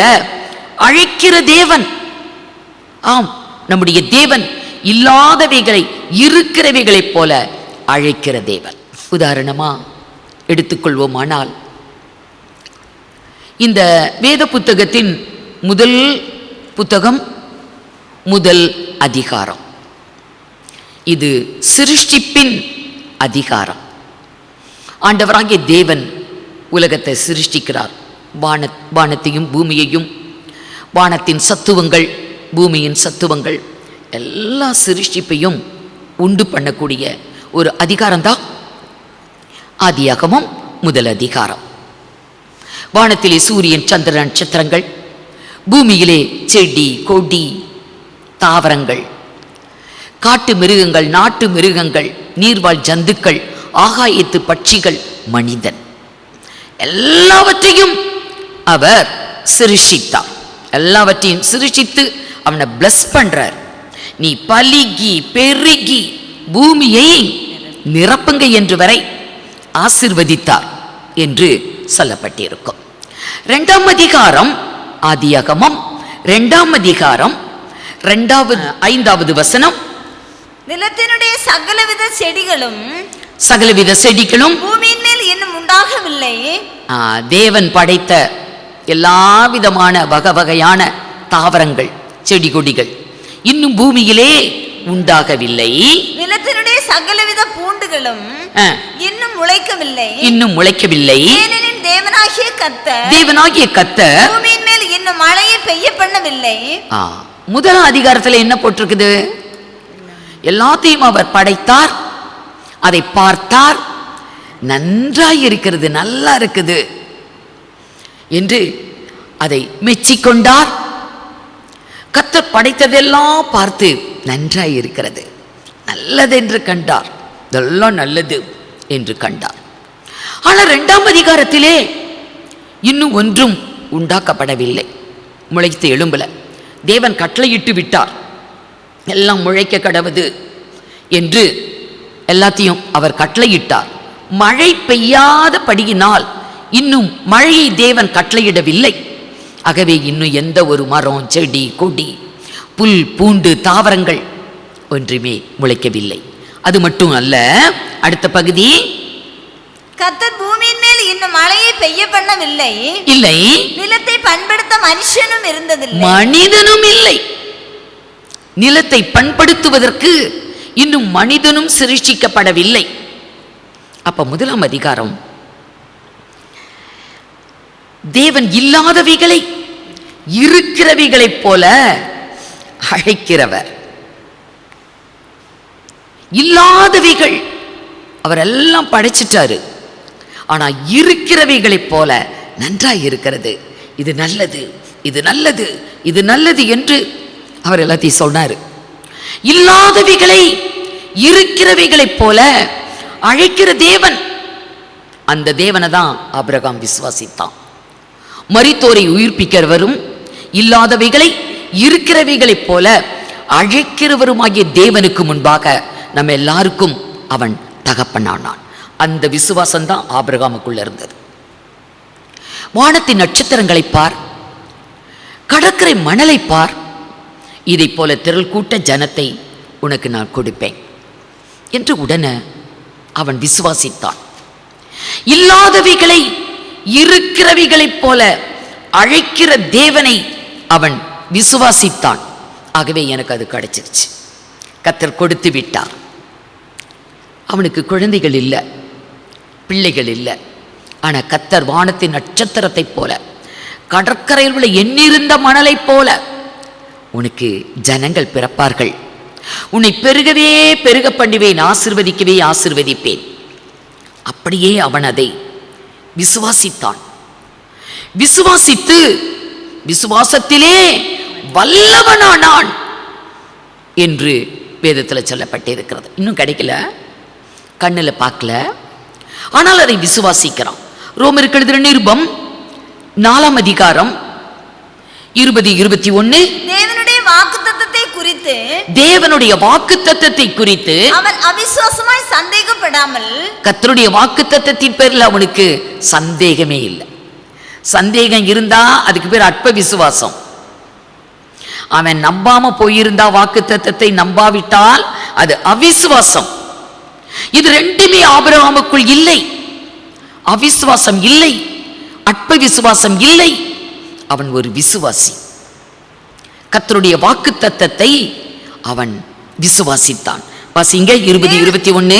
[SPEAKER 3] அழைக்கிற தேவன். ஆம், நம்முடைய தேவன் இல்லாதவைகளை இருக்கிறவைகளைப் போல அழைக்கிற தேவன். உதாரணமா எடுத்துக்கொள்வோமானால், இந்த வேத புத்தகத்தின் முதல் புத்தகம், முதல் அதிகாரம், இது சிருஷ்டிப்பின் அதிகாரம். ஆண்டவராகிய தேவன் உலகத்தை சிருஷ்டிக்கிறார். வானத்தையும் பூமியையும், வானத்தின் சத்துவங்கள், பூமியின் சத்துவங்கள், எல்லா சிருஷ்டிப்பையும் உண்டு பண்ணக்கூடிய ஒரு அதிகாரம்தான் ஆதியாகமம் முதல் அதிகாரம். வானத்திலே சூரியன், சந்திர நட்சத்திரங்கள், பூமியிலே செடி கொடி தாவரங்கள், காட்டு மிருகங்கள், நாட்டு மிருகங்கள், நீர்வாழ் ஜந்துக்கள்
[SPEAKER 2] ஆகாயத்து பட்சிகள், மனிதன், எல்லாவற்றையும் அவர் சிருஷித்தார். எல்லாவற்றையும் சிருஷித்து அவனை பிளஸ் பண்றார். நீ பலிகி பெருகி பூமியை நிரப்புங்க என்று வரை ஆசிர்வதித்தார் என்று சொல்லப்பட்டிருக்கும். 2ஆம் அதிகாரம், ஆதியாகமம் 2ஆம் அதிகாரம் 5வது வசனம்.
[SPEAKER 3] நிலத்தினுடைய சகலவித செடிகளும் பூமியின் மேல் இன்னும் உண்டாகவில்லை.
[SPEAKER 2] தேவன் படைத்த எல்லா விதமான வகையான தாவரங்கள், செடி கொடிகள் இன்னும் பூமியிலே உண்டாகவில்லை.
[SPEAKER 3] நிலத்தினுடைய சகலவித பூண்டுகளும் இன்னும் முளைக்கவில்லை. ஏனெனில் தேவனாகிய கர்த்தர் பூமியின் மேல் இன்னும் மழையை பெய்ய பண்ணவில்லை.
[SPEAKER 2] முதலாம் அதிகாரத்தில் என்ன போட்டிருக்குது? எல்லாத்தையும் அவர் படைத்தார், அதை பார்த்தார், நன்றாய் இருக்கிறது, நல்லா இருக்குது என்று அதை மெச்சிக்கொண்டார். கர்த்தர் படைத்ததெல்லாம் பார்த்து நன்றாய் இருக்கிறது, நல்லது என்று கண்டார். இதெல்லாம் நல்லது என்று கண்டார். ஆனால் 2ஆம் அதிகாரத்திலே இன்னும் ஒன்றும் உண்டாக்கப்படவில்லை, முளைத்து எழும்பல. தேவன் கட்டளையிட்டு விட்டார், எல்லாம் முளைக்க கடவுது என்று எல்லாத்தையும் அவர் கட்டளையிட்டார். மழை பெய்யாத படியினால் இன்னும் மழையை தேவன் கட்டளையிடவில்லை. ஆகவே இன்னும் எந்த ஒரு மரம், செடி, கொடி, புல், பூண்டு, தாவரங்கள் ஒன்றுமே முளைக்கவில்லை. அது மட்டும் அல்ல, அடுத்த பகுதி,
[SPEAKER 3] கர்த்தர் பூமியின் மேல் இன்னும் மழையை பெய்ய பண்ணவில்லை.
[SPEAKER 2] இல்லை,
[SPEAKER 3] நிலத்தை பண்படுத்த மனுஷனும் இருந்ததில்லை,
[SPEAKER 2] மனிதனும் இல்லை. நிலத்தை பண்படுத்துவதற்கு இன்னும் மனிதனும் சிருஷ்டிக்கப்படவில்லை. அப்ப 1ஆம் அதிகாரம் தேவன் இல்லாதவைகளை இருக்கிறவைகளைப் போல அழைக்கிறவர். இல்லாதவைகள் அவர் எல்லாம் படைச்சிட்டாரு, ஆனா இருக்கிறவைகளைப் போல நன்றாய் இருக்கிறது, இது நல்லது, இது நல்லது, இது நல்லது என்று அவர் எல்லாத்தையும் சொன்னார். இல்லாதவைகளை இருக்கிறவைகளைப் போல அழைக்கிற தேவன், அந்த தேவனை தான் ஆபிரகாம் விசுவாசித்தான். மரித்தோரை உயிர்ப்பிக்கிறவரும் இல்லாதவைகளை இருக்கிறவைகளைப் போல அழைக்கிறவருமாகிய தேவனுக்கு முன்பாக நம்ம எல்லாருக்கும் அவன் தகப்பனானான். அந்த விசுவாசம் தான் ஆபிரகாமுக்குள்ள இருந்தது. வானத்தின் நட்சத்திரங்களை பார், கடற்கரை மணலை பார், இதை போல திரள் கூட்ட ஜனத்தை உனக்கு நான் கொடுப்பேன் என்று உடனே அவன் விசுவாசித்தான். இல்லாதவைகளை இருக்கிறவைகளைப் போல அழைக்கிற தேவனை அவன் விசுவாசித்தான். ஆகவே எனக்கு அது கிடைச்சிருச்சு, கர்த்தர் கொடுத்து விட்டார். அவனுக்கு குழந்தைகள் இல்லை, பிள்ளைகள் இல்லை. ஆனால் கர்த்தர் வானத்தின் நட்சத்திரத்தைப் போல, கடற்கரையில் உள்ள எண்ணிருந்த மணலைப் போல உனக்கு ஜனங்கள் பிறப்பார்கள், உன்னை பெருகவே பெருக பண்ணுவேன், ஆசிர்வதிக்கவே ஆசிர்வதிப்பேன். அப்படியே அவன் அதை விசுவாசித்தான். விசுவாசித்து விசுவாசத்திலே வல்லவனானான் என்று வேதத்தில் சொல்லப்பட்டிருக்கிறது. இன்னும் கிடைக்கல, கண்ணில் பார்க்கல, ஆனால் அதை விசுவாசிக்கிறான். ரோமருக்கு எழுதின நிருபம் 4ஆம் அதிகாரம் 20-21. தேவனுடைய வாக்குத்தத்தத்தை குறித்து
[SPEAKER 3] அவன் அவிசுவாசமாய் சந்தேகப்படாமல்,
[SPEAKER 2] கர்த்தருடைய வாக்குத்தத்தத்தின் பேரில் அவனுக்கு சந்தேகமே இல்லை. சந்தேகம் இருந்தா அதுக்கு பேர் அற்ப விசுவாசம். அவன் நம்பாம போயிருந்தா, வாக்குத்தத்தத்தை நம்பாவிட்டால் அது அவிசுவாசம். இது ரெண்டுமே ஆபிரகாமுக்குள் இல்லை. அவிசுவாசம் இல்லை, அற்ப விசுவாசம் இல்லை. அவன் ஒரு விசுவாசி. கர்த்தருடைய வாக்குத்தத்தத்தை அவன் விசுவாசித்தான். வாசிங்க 20-21.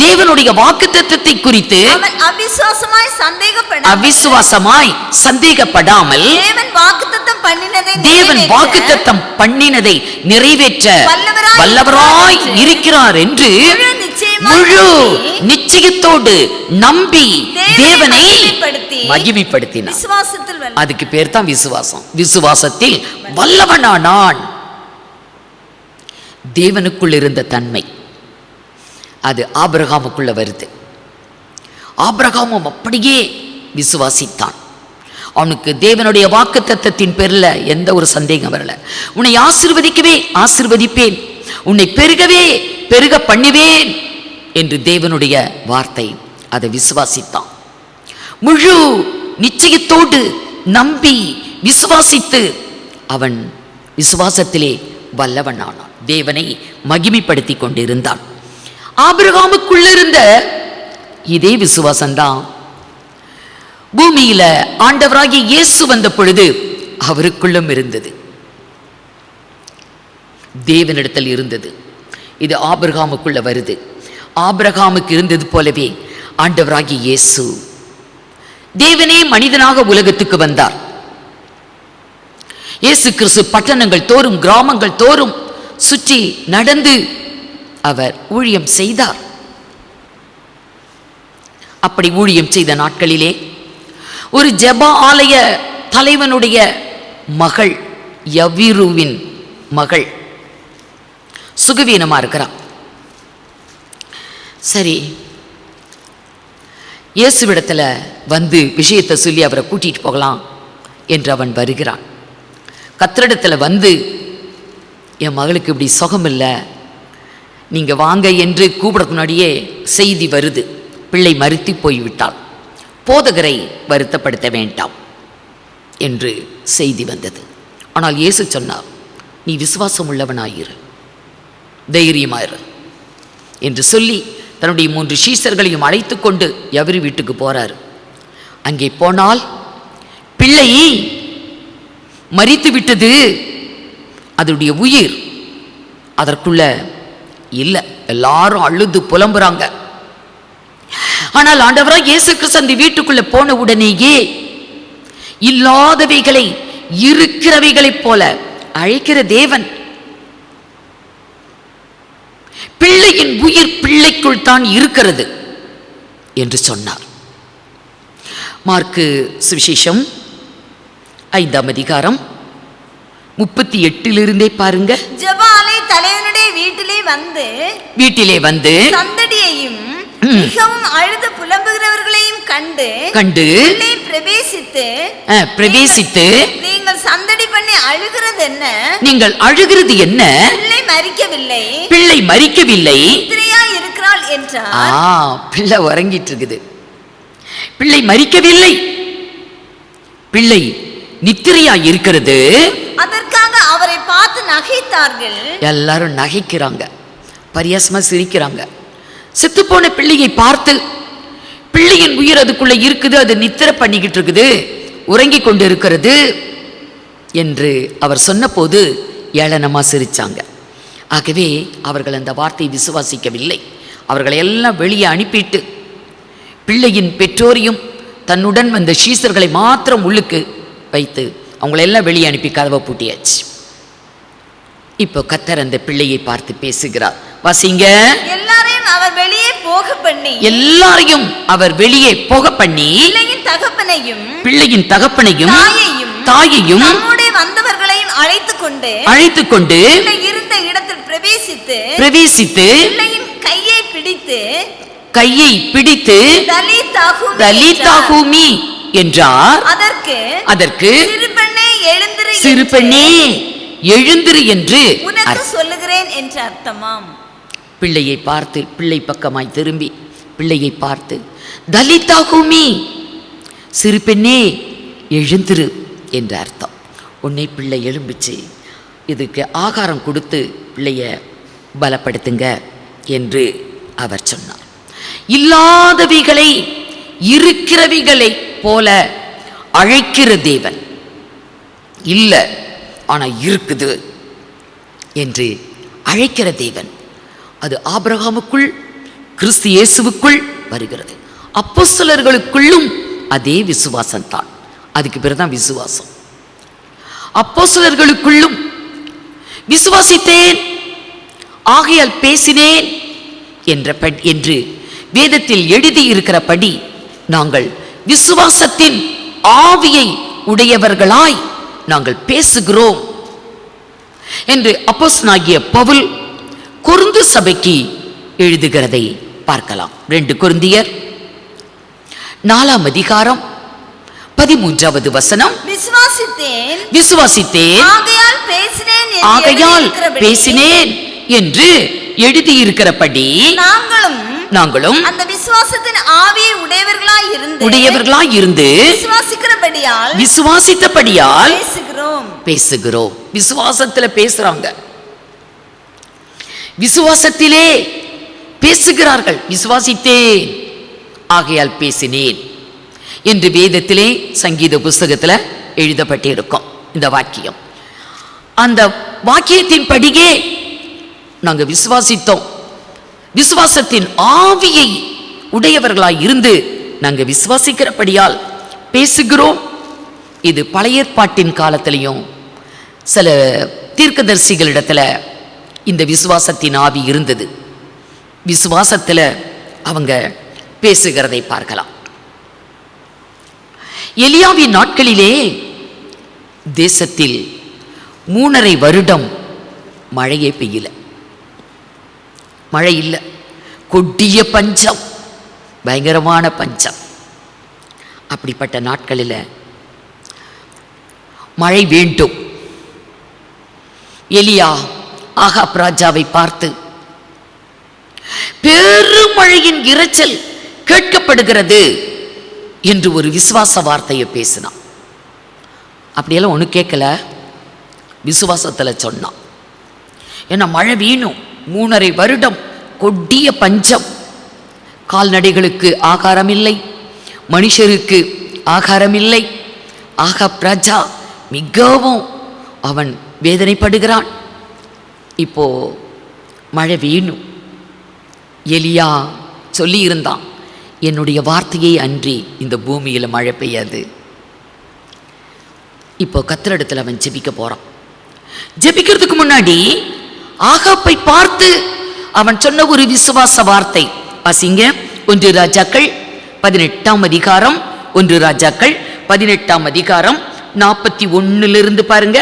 [SPEAKER 2] தேவனுடைய வாக்குத்தத்தத்தை குறித்து
[SPEAKER 3] அவன்
[SPEAKER 2] அவிசுவாசமாய் சந்தேகப்படாமல் தேவன் வாக்குத்தத்தம் பண்ணினதை நிறைவேற்ற வல்லவராய் இருக்கிறார் என்று முழு நிச்சயத்தோடு நம்பி தேவனை மகிமைப்படுத்தினார். அதுக்கு பேர் தான் விசுவாசம். விசுவாசத்தில் வல்லவனானான். தேவனுக்குள் இருந்த தன்மை, அது ஆபிரகாமுக்குள்ள வருது. ஆபிரகாமும் அப்படியே விசுவாசித்தான். அவனுக்கு தேவனுடைய வாக்குத்தத்தத்தின் பேர்ல எந்த ஒரு சந்தேகம் வரல. உன்னை ஆசீர்வதிக்கவே ஆசீர்வதிப்பேன், உன்னை பெருகவே பெருக பண்ணுவேன் என்று தேவனுடைய வார்த்தை. அதை விசுவாசித்தான். முழு நிச்சயத்தோடு நம்பி விசுவாசித்து அவன் விசுவாசத்திலே வல்லவனானான். தேவனை மகிமைப்படுத்தி கொண்டிருந்தான். ஆபிரகாமுக்குள்ள இருந்த இதே விசுவாசம்தான் பூமியில ஆண்டவராகிய இயேசு வந்த பொழுது அவருக்குள்ளும் இருந்தது, தேவனிடத்தில் இருந்தது. இது ஆபிரகாமுக்குள்ள வருது. ஆபிரகாமுக்கு இருந்தது போலவே ஆண்டவராகிய இயேசு தேவனே மனிதனாக உலகத்துக்கு வந்தார். இயேசு கிறிஸ்து பட்டணங்கள் தோறும் கிராமங்கள் தோறும் சுற்றி நடந்து அவர் ஊழியம் செய்தார். அப்படி ஊழியம் செய்த நாட்களிலே ஒரு ஜெப ஆலய தலைவனுடைய மகள், யவீருவின் மகள் சுகவீனமா இருக்கிறான். சரி, இயேசுவிடத்துல வந்து விஷயத்தை சொல்லி அவரை கூட்டிட்டு போகலாம் என்று அவன் வருகிறான். கர்த்தரிடத்துல வந்து, என் மகளுக்கு இப்படி சுகம் இல்லை, நீங்க வாங்க என்று கூப்பிடக்கு முன்னாடியே செய்தி வருது, பிள்ளை மரித்து போய்விட்டாள், போதகரை வருத்தப்படுத்த வேண்டாம் என்று செய்தி வந்தது. ஆனால் இயேசு சொன்னார், நீ விசுவாசம் உள்ளவனாயிரு, தைரியமாயிரு என்று சொல்லி தன்னுடைய 3 சீஷர்களையும் அழைத்து கொண்டு எவரி வீட்டுக்கு போறாரு. அங்கே போனால் பிள்ளை மரித்து விட்டது, அதனுடைய உயிர் அதற்குள்ள இல்லை. எல்லாரும் அழுது புலம்புறாங்க. ஆனால் ஆண்டவராக இயேசு கிறிஸ்து அந்த வீட்டுக்குள்ள போன உடனேயே இல்லாதவைகளை இருக்கிறவைகளைப் போல அழைக்கிற தேவன், பிள்ளையின் உயிர் பிள்ளைக்குள் தான் இருக்கிறது என்று சொன்னார். மார்க்கு சுவிசேஷம் 5ஆம் அதிகாரம் 38 பாருங்க.
[SPEAKER 3] ஜெப ஆலய தலைவனுடைய வீட்டிலே வந்து சந்தடியையும் மிகவும் அழுது புலம்புகிறவர்களையும் கண்டு பிரவேசித்து நீங்கள் சந்தடி பண்ணி அழுகிறது என்ன? நீங்கள் அழுகிறது என்ன? பிள்ளை மரிக்கவில்லை, நித்திரையா இருக்கிறாள் என்றார். பிள்ளை உறங்கிட்டு இருக்குது, பிள்ளை மரிக்கவில்லை, பிள்ளை நித்திரையா இருக்கிறது. அதற்காக அவரை பார்த்து நகைத்தார்கள். எல்லாரும் நகைக்கிறாங்க, பரியாசமா சிரிக்கிறாங்க. செத்துப்போன பிள்ளையை பார்த்து, பிள்ளையின் உயிர் அதுக்குள்ள இருக்குது, அது நித்திரை பண்ணிக்கிட்டு இருக்குது, உறங்கி கொண்டு இருக்கிறது என்று அவர் சொன்ன போது ஏளனமா சிரிச்சாங்க. ஆகவே அவர்கள் அந்த வார்த்தையை விசுவாசிக்கவில்லை. அவர்களை எல்லாம் வெளியே அனுப்பிட்டு பிள்ளையின் பெற்றோரையும் தன்னுடன் வந்த சீசர்களை மாத்திரம் உள்ளுக்கு வைத்து அவங்களெல்லாம் வெளியே அனுப்பி கதவை பூட்டியாச்சு. இப்போ கர்த்தர் அந்த பிள்ளையை பார்த்து பேசுகிறார். வாசிங்க. எல்லாரையும் அவர் வெளியே போக பண்ணி பிள்ளையின் தகப்பனையும் தாயையும் வந்தவர்களையும் அழைத்து கொண்டு இருந்த இடத்தில் பிரவேசித்து கையை பிடித்து தலிதாகுமி என்றார். அதற்கு சிறு பெண்ணே எழுந்திரு என்று சொல்லுகிறேன் என்று அர்த்தமாம். பிள்ளையை பார்த்து, பிள்ளை பக்கமாய் திரும்பி பிள்ளையை பார்த்து, தலிதாகுமி, சிறு பெண்ணே எழுந்திரு என்று அர்த்தம். உன்னை பிள்ளை எழும்பிச்சு, இதுக்கு ஆகாரம் கொடுத்து பிள்ளைய பலப்படுத்துங்க என்று அவர் சொன்னார். இல்லாதவைகளை இருக்கிறவைகளை போல அழைக்கிற தேவன், இல்லை ஆனா இருக்குது என்று அழைக்கிற தேவன், அது ஆபிரகாமுக்குள் கிறிஸ்து இயேசுவுக்குள் வருகிறது. அப்போஸ்தலர்களுக்குள்ளும் அதே விசுவாசம் தான். அதுக்கு பிறகுதான் விசுவாசம். அப்போஸ்தலர்களுக்குள்ளும் விசுவாசித்தேன் ஆகையால் பேசினேன் என்று வேதத்தில் எழுதி இருக்கிறபடி நாங்கள் விசுவாசத்தின் ஆவியை உடையவர்களாய் நாங்கள் பேசுகிறோம் என்று அப்போஸ்தலனாகிய பவுல் கொரிந்து சபைக்கு
[SPEAKER 2] எழுதுகிறதை பார்க்கலாம். 2 கொரிந்தியர் 4ஆம் அதிகாரம் 13வது வசனம். விசுவாசித்தேன் ஆகையால் பேசினேன் என்று எழுதியிருக்கிறபடி நாங்களும்
[SPEAKER 3] அந்த விசுவாசத்தின் ஆவியை உடையவர்களாய் இருந்து
[SPEAKER 2] விசுவாசித்தபடியால் பேசுகிறோம். விசுவாசத்துல பேசுறாங்க, விசுவாசத்திலே பேசுகிறார்கள். விசுவாசித்தேன் ஆகையால் பேசினேன் என்று வேதத்திலே சங்கீத புஸ்தகத்துல எழுதப்பட்டிருக்கும் இந்த வாக்கியம். அந்த வாக்கியத்தின் படியே நாங்க விசுவாசித்தோம். விசுவாசத்தின் ஆவியை உடையவர்களாய் இருந்து நாங்க விசுவாசிக்கிறபடியால் பேசுகிறோம். இது பழைய ஏற்பாட்டின் காலத்திலையும் சில தீர்க்கதரிசிகளிடத்துல இந்த விசுவாசத்தின் ஆவி இருந்தது. விசுவாசத்துல அவங்க பேசுகிறதை பார்க்கலாம். எலியாவின் நாட்களிலே தேசத்தில் 3.5 வருடம் மழையே பெய்யல, மழை இல்லை, கொடிய பஞ்சம், பயங்கரமான பஞ்சம். அப்படிப்பட்ட நாட்களில் மழை வேண்டும். எலியா ஆகாப் ராஜாவை பார்த்து, பெருமழையின் இரைச்சல் கேட்கப்படுகிறது என்று ஒரு விசுவாச வார்த்தையை பேசினான். அப்படியெல்லாம் ஒன்றும் கேட்கல, விசுவாசத்தில் சொன்னான். ஏன்னா மழை வேணும், 3.5 வருடம் கொடிய பஞ்சம், கால்நடைகளுக்கு ஆகாரம் இல்லை, மனுஷருக்கு ஆகாரம் இல்லை. ஆகாப் ராஜா மிகவும் அவன் வேதனைப்படுகிறான். இப்போ மழை வேணும். எலியா சொல்லி இருந்தான், என்னுடைய வார்த்தையை அன்றி இந்த பூமியில் மழை பெய்யாது. இப்போ கர்த்தரிடத்தில் அவன் ஜெபிக்க போறான். ஜெபிக்கிறதுக்கு முன்னாடி ஆகாப்பை பார்த்து அவன் சொன்ன ஒரு விசுவாச வார்த்தை வாசிங்க. 1 ராஜாக்கள் 18ஆம் அதிகாரம், 1 ராஜாக்கள் 18ஆம் அதிகாரம் 41 பாருங்க.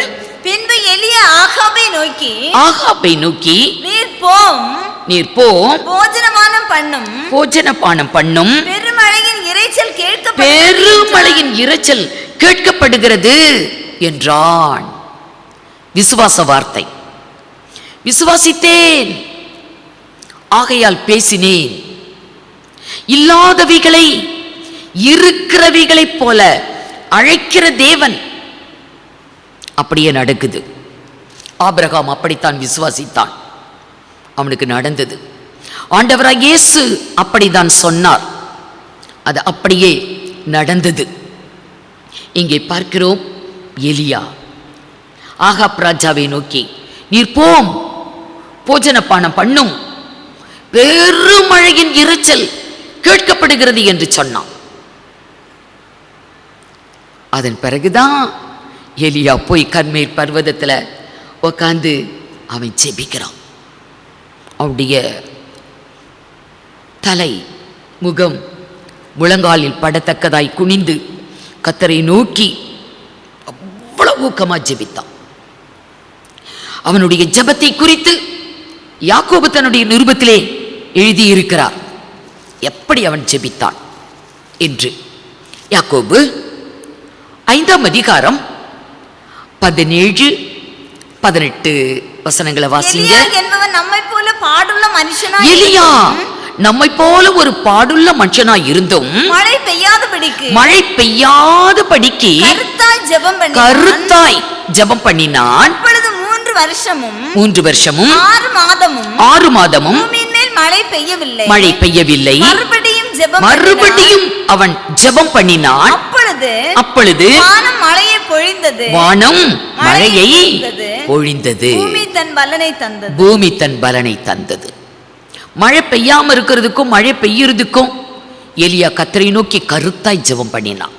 [SPEAKER 3] பின்பு எலியா ஆகாபை நோக்கி
[SPEAKER 2] நீர் போம்,
[SPEAKER 3] போஜனபானம் பண்ணும்,
[SPEAKER 2] பெருமழையின் இரைச்சல் கேட்கப்படுகிறது என்றான். விசுவாச வார்த்தை. விசுவாசித்தேன் ஆகையால் பேசினேன். இல்லாதவைகளை இருக்கிறவைகளைப் போல அழைக்கிற தேவன். அப்படியே நடக்குது. ஆபிரகாம் அப்படித்தான் விசுவாசித்தான், அவனுக்கு நடந்தது. ஆண்டவராகிய இயேசு அப்படித்தான் சொன்னார், அது அப்படியே நடந்தது. இங்கே பார்க்கிறோம், எலியா ஆகாப் ராஜாவை நோக்கி நீர் போம், போஜனபானம் பண்ணும், பெருமழையின் இரைச்சல் கேட்கப்படுகிறது என்று சொன்னான். அதன் பிறகுதான் எலியா போய் கர்மேல் பர்வதத்தில் உட்கார்ந்து அவன் ஜெபிக்கிறான். அவனுடைய தலை முகம் முழங்காலில் படத்தக்கதாய் குனிந்து கர்த்தரை நோக்கி அவ்வளவு ஊக்கமாக ஜெபித்தான். அவனுடைய ஜெபத்தை குறித்து யாக்கோபு தன்னுடைய நிருபத்திலே எழுதியிருக்கிறார், எப்படி அவன் ஜெபித்தான் என்று. யாக்கோபு 5ஆம் அதிகாரம் 17-18 வசனங்களை வாசிங்க. எலியா நம்மை போல ஒரு பாடுள்ள மனுஷனாய் இருந்தும் மழை பெய்யாதபடிக்கு கருத்தாய் ஜெபம் பண்ணினான். 3 வருஷமும் 6 மாதமும் மழை பெய்யவில்லை. மறுபடியும் அவன் ஜெபம் பண்ணினான். அப்பொழுது வானம் மழையை பொழிந்தது, பூமி தன் பலனை தந்தது. மழை பெய்யாம இருக்கிறதுக்கும் மழை பெய்யறதுக்கும் எலியா கர்த்தரை நோக்கி கருத்தாய் ஜெபம் பண்ணினான்.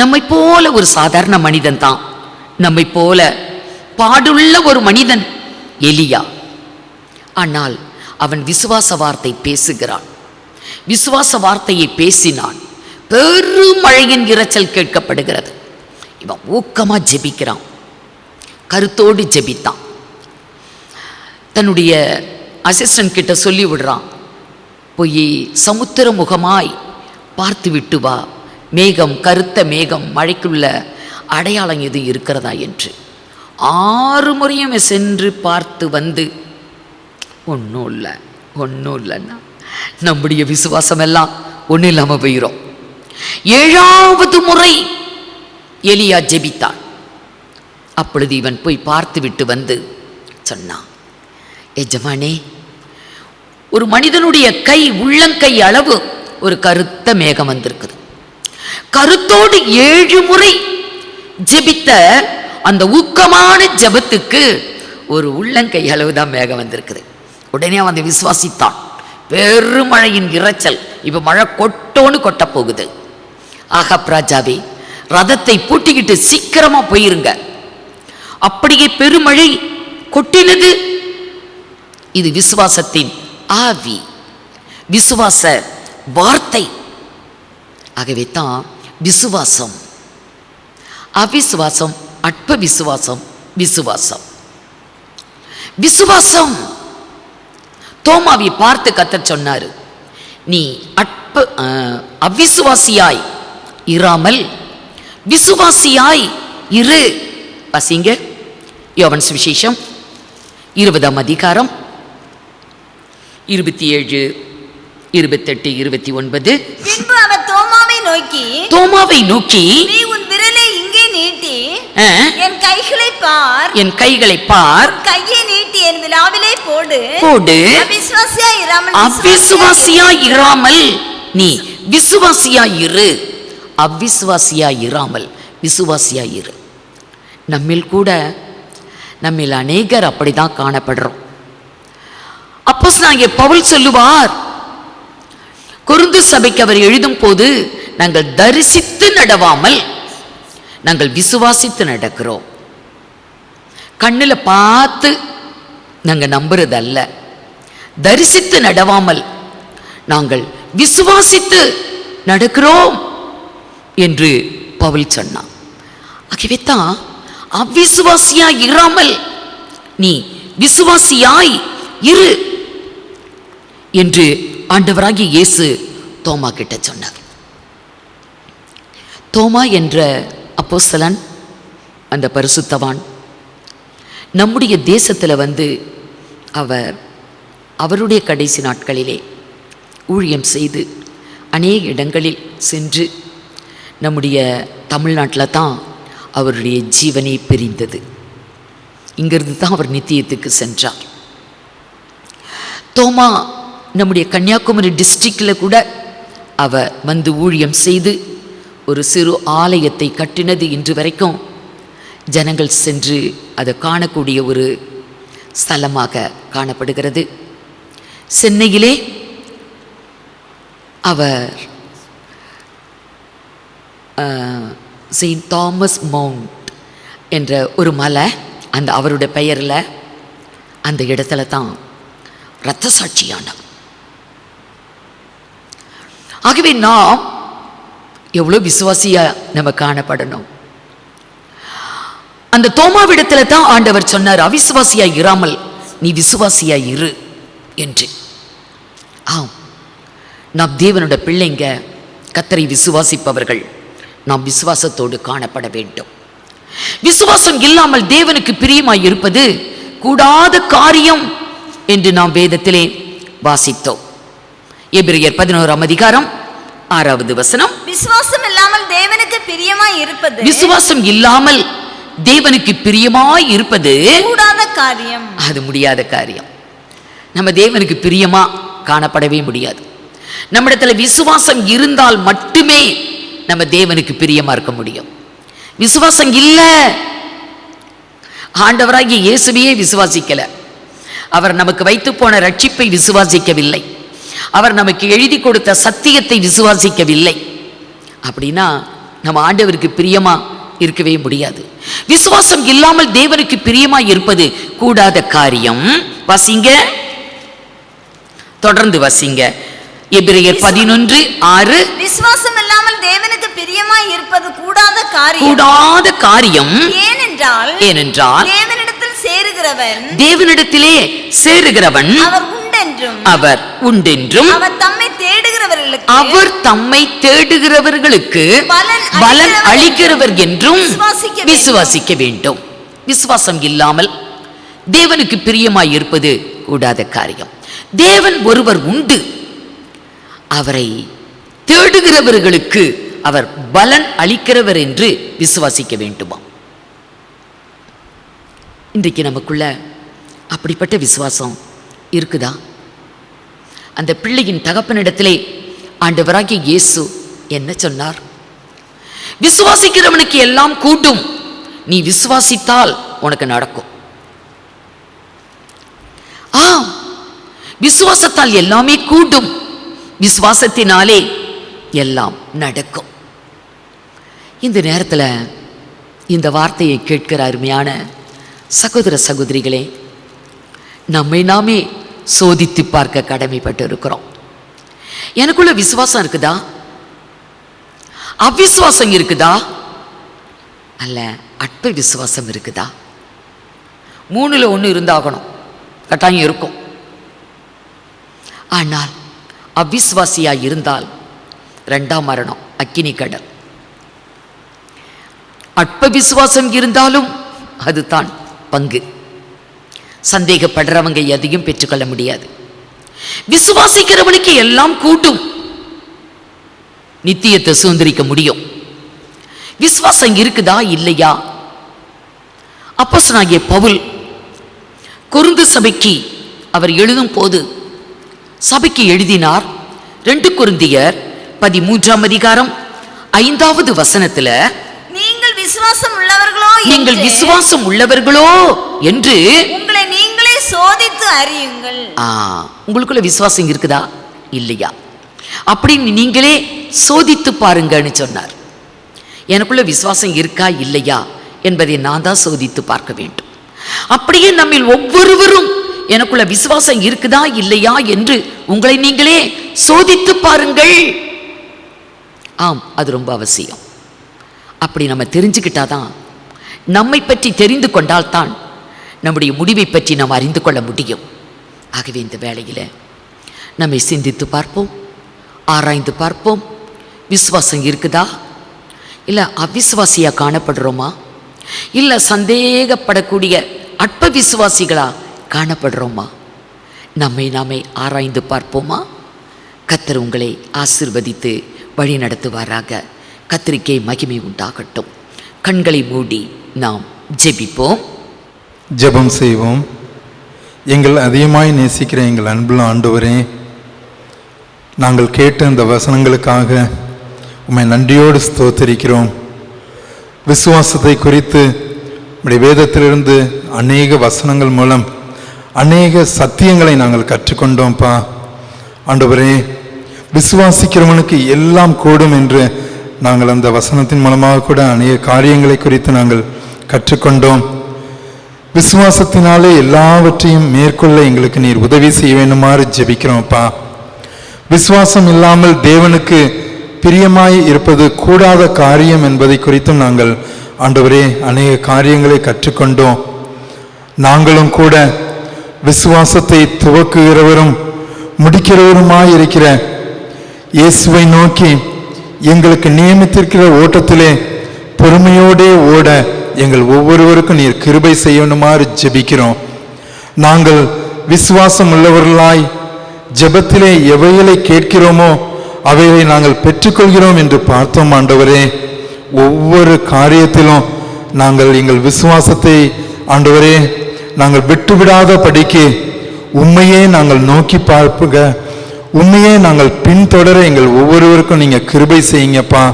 [SPEAKER 2] நம்மை போல ஒரு சாதாரண மனிதன் தான், நம்மை போல பாடுள்ள ஒரு மனிதன் எலியா. ஆனால் அவன் விசுவாச வார்த்தை பேசுகிறான். விசுவாச வார்த்தையை பேசினான். பெருமழையின் இரைச்சல் கேட்கப்படுகிறது. இவன் ஊக்கமா ஜெபிக்கிறான், கருத்தோடு ஜெபித்தான். தன்னுடைய அசிஸ்டன்ட் கிட்ட சொல்லி விடுறான், போய் சமுத்திர முகமாய் பார்த்து விட்டு வா, மேகம், கருத்த மேகம், மழைக்குள்ள அடையாளம் எது இருக்கிறதா என்று. 6 முறையும் சென்று பார்த்து வந்து ஒன்றும் இல்லைன்னா நம்முடைய விசுவாசம் எல்லாம் ஒன்றும் இல்லாமல் போயிடும். 7வது முறை எலியா ஜெபித்தான். அப்பொழுது இவன் போய் பார்த்து விட்டு வந்து சொன்னான், எஜமானே, ஒரு மனிதனுடைய கை, உள்ளங்கை அளவு ஒரு கருத்த மேகம் வந்திருக்குது. கருத்தோடு 7 முறை ஜெபித்த அந்த ஊக்கமான ஜெபத்துக்கு ஒரு உள்ளங்கை அளவுதான் மேகம் வந்திருக்குது. உடனே அவன் விசுவாசித்தான். பெருமழையின் இரைச்சல், இப்ப மழை கொட்டோன்னு கொட்ட போகுது. ஆகாப் ராஜாவே, ரதத்தை பூட்டிக்கிட்டு சீக்கிரமா போயிருங்க. அப்படியே பெருமழை கொட்டினது. இது விசுவாசத்தின் ஆவி, விசுவாச வார்த்தை. ஆகவே தான் விசுவாசம், அவிசுவாசம், அற்ப விசுவாசம், விசுவாசம். விசுவாசம் தோமாவை பார்த்து கர்த்தர் சொன்னாரு, நீ அவிசுவாசியாய் இராமல் விசுவாசியாய் இரு. வாசிங்க யோவான் சுவிசேஷம் 20ஆம் அதிகாரம் 27, 28, 29.
[SPEAKER 3] பின்பு அவர் தோமாவை நோக்கி நீ உன் விரலை இங்கே நீட்டி என் கைகளை பார், கையை நீட்டி என் விலாவிலே போடு.
[SPEAKER 2] அவிசுவாசியாய் இராமல் நீ விசுவாசியாய் இரு. அவிசுவாசியாய் இராமல் விசுவாசியாய் இரு. நம்மில் அநேகர் அப்படிதான் காணப்படுறோம். அப்போஸ்தலனாகிய பவுல் சொல்லுவார், கொரிந்து சபைக்கு அவர் எழுதும் போது, நாங்கள் தரிசித்து நடவாமல் நாங்கள் விசுவாசித்து நடக்கிறோம். கண்ணில் பார்த்து நாங்கள் நம்புறது அல்ல, தரிசித்து நடவாமல் நாங்கள் விசுவாசித்து நடக்கிறோம் என்று பவுல் சொன்னான். ஆகவே தான் அவிசுவாசியாய் இராமல் நீ விசுவாசியாய் இரு என்று ஆண்டவராகிய இயேசு தோமா கிட்ட சொன்னார். தோமா என்ற அப்போஸ்தலன், அந்த பரிசுத்தவான், நம்முடைய தேசத்தில் வந்து அவருடைய கடைசி நாட்களிலே ஊழியம் செய்து அநேக இடங்களில் சென்று, நம்முடைய தமிழ்நாட்டில் தான் அவருடைய ஜீவனை பிரிந்தது. இங்கிருந்து தான் அவர் நித்தியத்துக்கு சென்றார். தோமா நம்முடைய கன்னியாகுமரி டிஸ்ட்ரிக்டில் கூட அவர் வந்து ஊழியம் செய்து ஒரு சிறு ஆலயத்தை கட்டினது இன்று வரைக்கும் ஜனங்கள் சென்று அதை காணக்கூடிய ஒரு ஸ்தலமாக காணப்படுகிறது. சென்னையிலே அவர் செயின்ட் தாமஸ் மவுண்ட் என்ற ஒரு மலை, அந்த அவருடைய பெயரில் அந்த இடத்துல தான் இரத்த சாட்சியானார். ஆகவே நாம் எவ்வளோ விசுவாசியா நம்ம காணப்படணும். அந்த தோமாவிடத்துல தான் ஆண்டவர் சொன்னார், அவிசுவாசியா இராமல் நீ விசுவாசியா இரு என்று. ஆம், நாம் தேவனோட பிள்ளைங்க, கர்த்தரை விசுவாசிப்பவர்கள், நாம் விசுவாசத்தோடு காணப்பட வேண்டும். விசுவாசம் இல்லாமல் தேவனுக்கு பிரியமாய் இருப்பது கூடாத காரியம் என்று நாம் வேதத்திலே வாசித்தோம். எபிரேயர் 11ஆம் அதிகாரம் 6வது வசனம்.
[SPEAKER 3] விசுவாசம் இல்லாமல் தேவனுக்கு பிரியமாய் இருப்பது,
[SPEAKER 2] விசுவாசம் இல்லாமல் தேவனுக்கு பிரியமாய் இருப்பது
[SPEAKER 3] கூடாத காரியம்.
[SPEAKER 2] அது முடியாத காரியம். நம்ம தேவனுக்கு பிரியமா காணப்படவே முடியாது. நம்மிடத்துல விசுவாசம் இருந்தால் மட்டுமே நம்ம தேவனுக்கு பிரியமா இருக்க முடியும். விசுவாசம் இல்ல, ஆண்டவராகிய இயேசுவையே விசுவாசிக்கல, அவர் நமக்கு வைத்து போன ரட்சிப்பை விசுவாசிக்கவில்லை, அவர் நமக்கு எழுதி கொடுத்த சத்தியத்தை விசுவாசிக்கவில்லை, அப்படின்னா நம்ம ஆண்டவருக்கு பிரியமா இருக்கவே முடியாது. விசுவாசம் இல்லாமல் தேவனுக்கு பிரியமா இருப்பது கூடாத காரியம். வாசிங்க, தொடர்ந்து வாசிங்க. எபிரேயர் 11:6. விசுவாசம் இல்லாமல் தேவனுக்கு பிரியமாய் இருப்பது கூடாத காரியம். ஏனென்றால் தேவனிடத்திலே சேருகிறவன் அவர் அவர் உண்டென்றும்
[SPEAKER 3] அவர் தம்மை தேடுகிறவர்களுக்கு
[SPEAKER 2] அவர் தம்மை தேடுகிறவர்களுக்கு பலன் அளிக்கிறவர் என்றும் விசுவாசிக்க வேண்டும். விசுவாசம் இல்லாமல் தேவனுக்கு பிரியமாய் இருப்பது கூடாத காரியம். தேவன் ஒருவர் உண்டு, அவரை தேடுகிறவர்களுக்கு அவர் பலன் அளிக்கிறவர் என்று விசுவாசிக்க வேண்டுமா? இன்றைக்கு நமக்குள்ள அப்படிப்பட்ட விசுவாசம் இருக்குதா? அந்த பிள்ளையின் தகப்பனிடத்திலே ஆண்டவராகிய இயேசு என்ன சொன்னார்? விசுவாசிக்கிறவனுக்கு எல்லாம் கூடும், நீ விசுவாசித்தால் உனக்கு நடக்கும். விசுவாசத்தால் எல்லாமே கூடும், விசுவாசத்தினாலே எல்லாம் நடக்கும். இந்த நேரத்தில் இந்த வார்த்தையை கேட்கிற அருமையான சகோதர சகோதரிகளே, நம்மை நாமே சோதித்து பார்க்க கடமைப்பட்டு இருக்கிறோம். எனக்குள்ள விசுவாசம் இருக்குதா? அவிசுவாசம் இருக்குதா? அல்ல அற்ப விசுவாசம் இருக்குதா? 3ல் 1 இருந்தாகணும், கட்டாயம் இருக்கும். ஆனால் அவிசுவாசியாய் இருந்தால் 2ஆம் மரணம், அக்கினி கடல். அற்ப விசுவாசம் இருந்தாலும் அதுதான் பங்கு. சந்தேகப்படுறவங்க எதையும் பெற்றுக்கொள்ள முடியாது. விசுவாசிக்கிறவனுக்கு எல்லாம் கூட்டும், நித்தியத்தை சுதந்திரிக்க முடியும். விசுவாசம் இருக்குதா இல்லையா? அப்போஸ்தலனாகிய பவுல் கொரிந்து சபைக்கு அவர் எழுதும் போது சபைக்கு எழுதினார். 2 கொரிந்தியர் 13ஆம் அதிகாரம் 5வது வசனத்துல, நீங்கள் விசுவாசம் உள்ளவர்களோ என்று
[SPEAKER 3] உங்களை நீங்களே சோதித்து அறியுங்கள்.
[SPEAKER 2] உங்களுக்குள்ள விசுவாசம் இருக்குதா இல்லையா அப்படின்னு நீங்களே சோதித்து பாருங்கன்னு சொன்னார். எனக்குள்ள விசுவாசம் இருக்கா இல்லையா என்பதை நான் தான் சோதித்து பார்க்க வேண்டும். அப்படியே நம்மில் ஒவ்வொருவரும் எனக்குள்ள விசுவாசம் இருக்குதா இல்லையா என்று உங்களை நீங்களே சோதித்து பாருங்கள். ஆம், அது ரொம்ப அவசியம். அப்படி நம்ம தெரிஞ்சுக்கிட்டாதான், நம்மை பற்றி தெரிந்து கொண்டால்தான் நம்முடைய முடிவை பற்றி நாம் அறிந்து கொள்ள முடியும். ஆகவே இந்த வேளையில் நம்மை சிந்தித்து பார்ப்போம், ஆராய்ந்து பார்ப்போம். விசுவாசம் இருக்குதா? இல்லை அவிசுவாசியாக காணப்படுறோமா? இல்லை சந்தேகப்படக்கூடிய அற்ப விசுவாசிகளா காணப்படுறோமா? நம்மை நாமே ஆராய்ந்து பார்ப்போமா? கர்த்தர் உங்களை ஆசீர்வதித்து வழி நடத்துவாராக. கர்த்தருக்கே மகிமை உண்டாகட்டும். கண்களை மூடி நாம் ஜெபிப்போம்.
[SPEAKER 1] ஜெபம் செய்வோம். எங்கள் அதிகமாய் நேசிக்கிற எங்கள் அன்புள்ள ஆண்டவரே, நாங்கள் கேட்ட இந்த வசனங்களுக்காக உம்மை நன்றியோடு ஸ்தோத்திரிக்கிறோம். விசுவாசத்தை குறித்து உம்முடைய வேதத்திலிருந்து அநேக வசனங்கள் மூலம் அநேக சத்தியங்களை நாங்கள் கற்றுக்கொண்டோம்ப்பா. ஆண்டவரே, விசுவாசிக்கிறவனுக்கு எல்லாம் கூடும் என்று நாங்கள் அந்த வசனத்தின் மூலமாக கூட அநேக காரியங்களை குறித்து நாங்கள் கற்றுக்கொண்டோம். விசுவாசத்தினாலே எல்லாவற்றையும் மேற்கொள்ள எங்களுக்கு நீர் உதவி செய்ய வேண்டுமாறு ஜெபிக்கிறோம்ப்பா. விசுவாசம் இல்லாமல் தேவனுக்கு பிரியமாய் இருப்பது கூடாத காரியம் என்பதை குறித்தும் நாங்கள் ஆண்டவரே அநேக காரியங்களை கற்றுக்கொண்டோம். நாங்களும் கூட விசுவாசத்தை துவக்குகிறவரும் முடிக்கிறவருமாயிருக்கிற இயேசுவை நோக்கி எங்களுக்கு நியமித்திருக்கிற ஓட்டத்திலே பொறுமையோடே ஓட எங்கள் ஒவ்வொருவருக்கும் நீர் கிருபை செய்யணுமாறு ஜெபிக்கிறோம். நாங்கள் விசுவாசம் உள்ளவர்களாய் ஜெபத்திலே எவைகளை கேட்கிறோமோ அவைகளை நாங்கள் பெற்றுக்கொள்கிறோம் என்று பார்த்தோம். ஆண்டவரே, ஒவ்வொரு காரியத்திலும் நாங்கள் எங்கள் விசுவாசத்தை ஆண்டவரே நாங்கள் விட்டுவிடாத படிக்கு உண்மையே நாங்கள் நோக்கி பார்ப்புக, உண்மையே நாங்கள் பின்தொடர எங்கள் ஒவ்வொருவருக்கும் நீங்கள் கிருபை செய்யுங்கப்பா.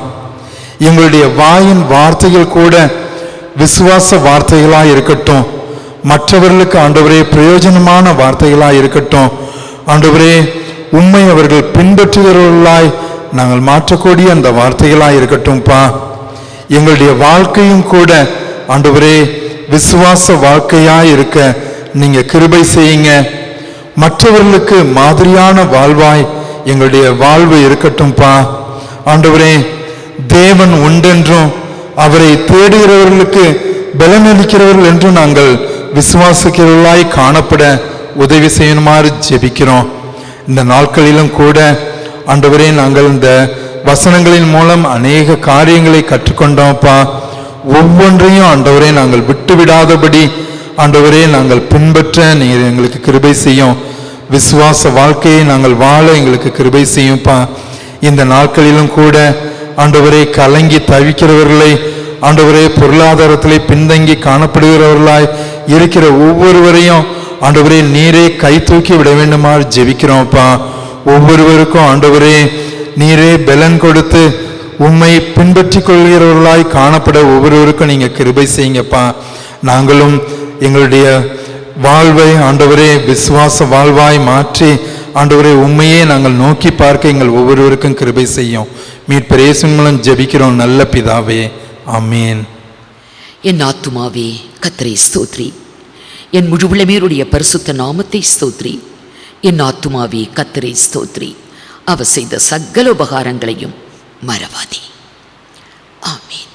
[SPEAKER 1] எங்களுடைய வாயின் வார்த்தைகள் கூட விசுவாச வார்த்தைகளாக இருக்கட்டும், மற்றவர்களுக்கு ஆண்டவரே பிரயோஜனமான வார்த்தைகளாக இருக்கட்டும். ஆண்டவரே, உண்மை அவர்கள் பின்பற்றுகிறவர்களாய் நாங்கள் மாற்றக்கூடிய அந்த வார்த்தைகளாக இருக்கட்டும்ப்பா. எங்களுடைய வாழ்க்கையும் கூட ஆண்டவரே விசுவாச வாழ்க்கையாய் இருக்க நீங்க கிருபை செய்யுங்க. மற்றவர்களுக்கு மாதிரியான வாழ்வாய் எங்களுடைய வாழ்வு இருக்கட்டும்ப்பா. ஆண்டவரே, தேவன் உண்டென்றும் அவரை தேடுகிறவர்களுக்கு பலனளிக்கிறவர்கள் என்றும் நாங்கள் விசுவாசிக்கிறவர்களாய் காணப்பட உதவி செய்யணுமாறு ஜெபிக்கிறோம். இந்த நாட்களிலும் கூட ஆண்டவரே நாங்கள் இந்த வசனங்களின் மூலம் அநேக காரியங்களை கற்றுக்கொண்டோம்ப்பா. ஒவ்வொன்றையும் ஆண்டவரே நாங்கள் விட்டு விடாதபடி ஆண்டவரே நாங்கள் பின்பற்ற நீர் எங்களுக்கு கிருபை செய்யும். விசுவாச வாழ்க்கையை நாங்கள் வாழ எங்களுக்கு கிருபை செய்யும்ப்பா. இந்த நாட்களிலும் கூட ஆண்டவரே கலங்கி தவிக்கிறவர்களை, ஆண்டவரே பொருளாதாரத்திலே பின்தங்கி காணப்படுகிறவர்களாய் இருக்கிற ஒவ்வொருவரையும் ஆண்டவரே நீரே கை தூக்கி விட வேண்டுமாறு ஜெபிக்கிறோம்ப்பா. ஒவ்வொருவருக்கும் ஆண்டவரே நீரே பலன் கொடுத்து உம்மை பின்பற்றி கொள்கிறவர்களாய் காணப்பட ஒவ்வொருவருக்கும் நீங்கள் கிருபை செய்யுங்கப்பா. நாங்களும் எங்களுடைய வாழ்வை ஆண்டவரே விசுவாச வாழ்வாய் மாற்றி ஆண்டவரே உண்மையே நாங்கள் நோக்கி பார்க்க எங்கள் ஒவ்வொருவருக்கும் கிருபை செய்யும். மீட்பர் இயேசுவின் மூலம் ஜெபிக்கிறோம் நல்ல பிதாவே, ஆமேன்.
[SPEAKER 2] என் ஆத்துமாவே கர்த்தரை ஸ்தோத்ரி, என் முழு உள்ளமேருடைய பரிசுத்த நாமத்தை ஸ்தோத்ரி. என் ஆத்துமாவே கர்த்தரை ஸ்தோத்ரி, அவர் செய்த சகல உபகாரங்களையும் மறவாதே. ஆமேன்.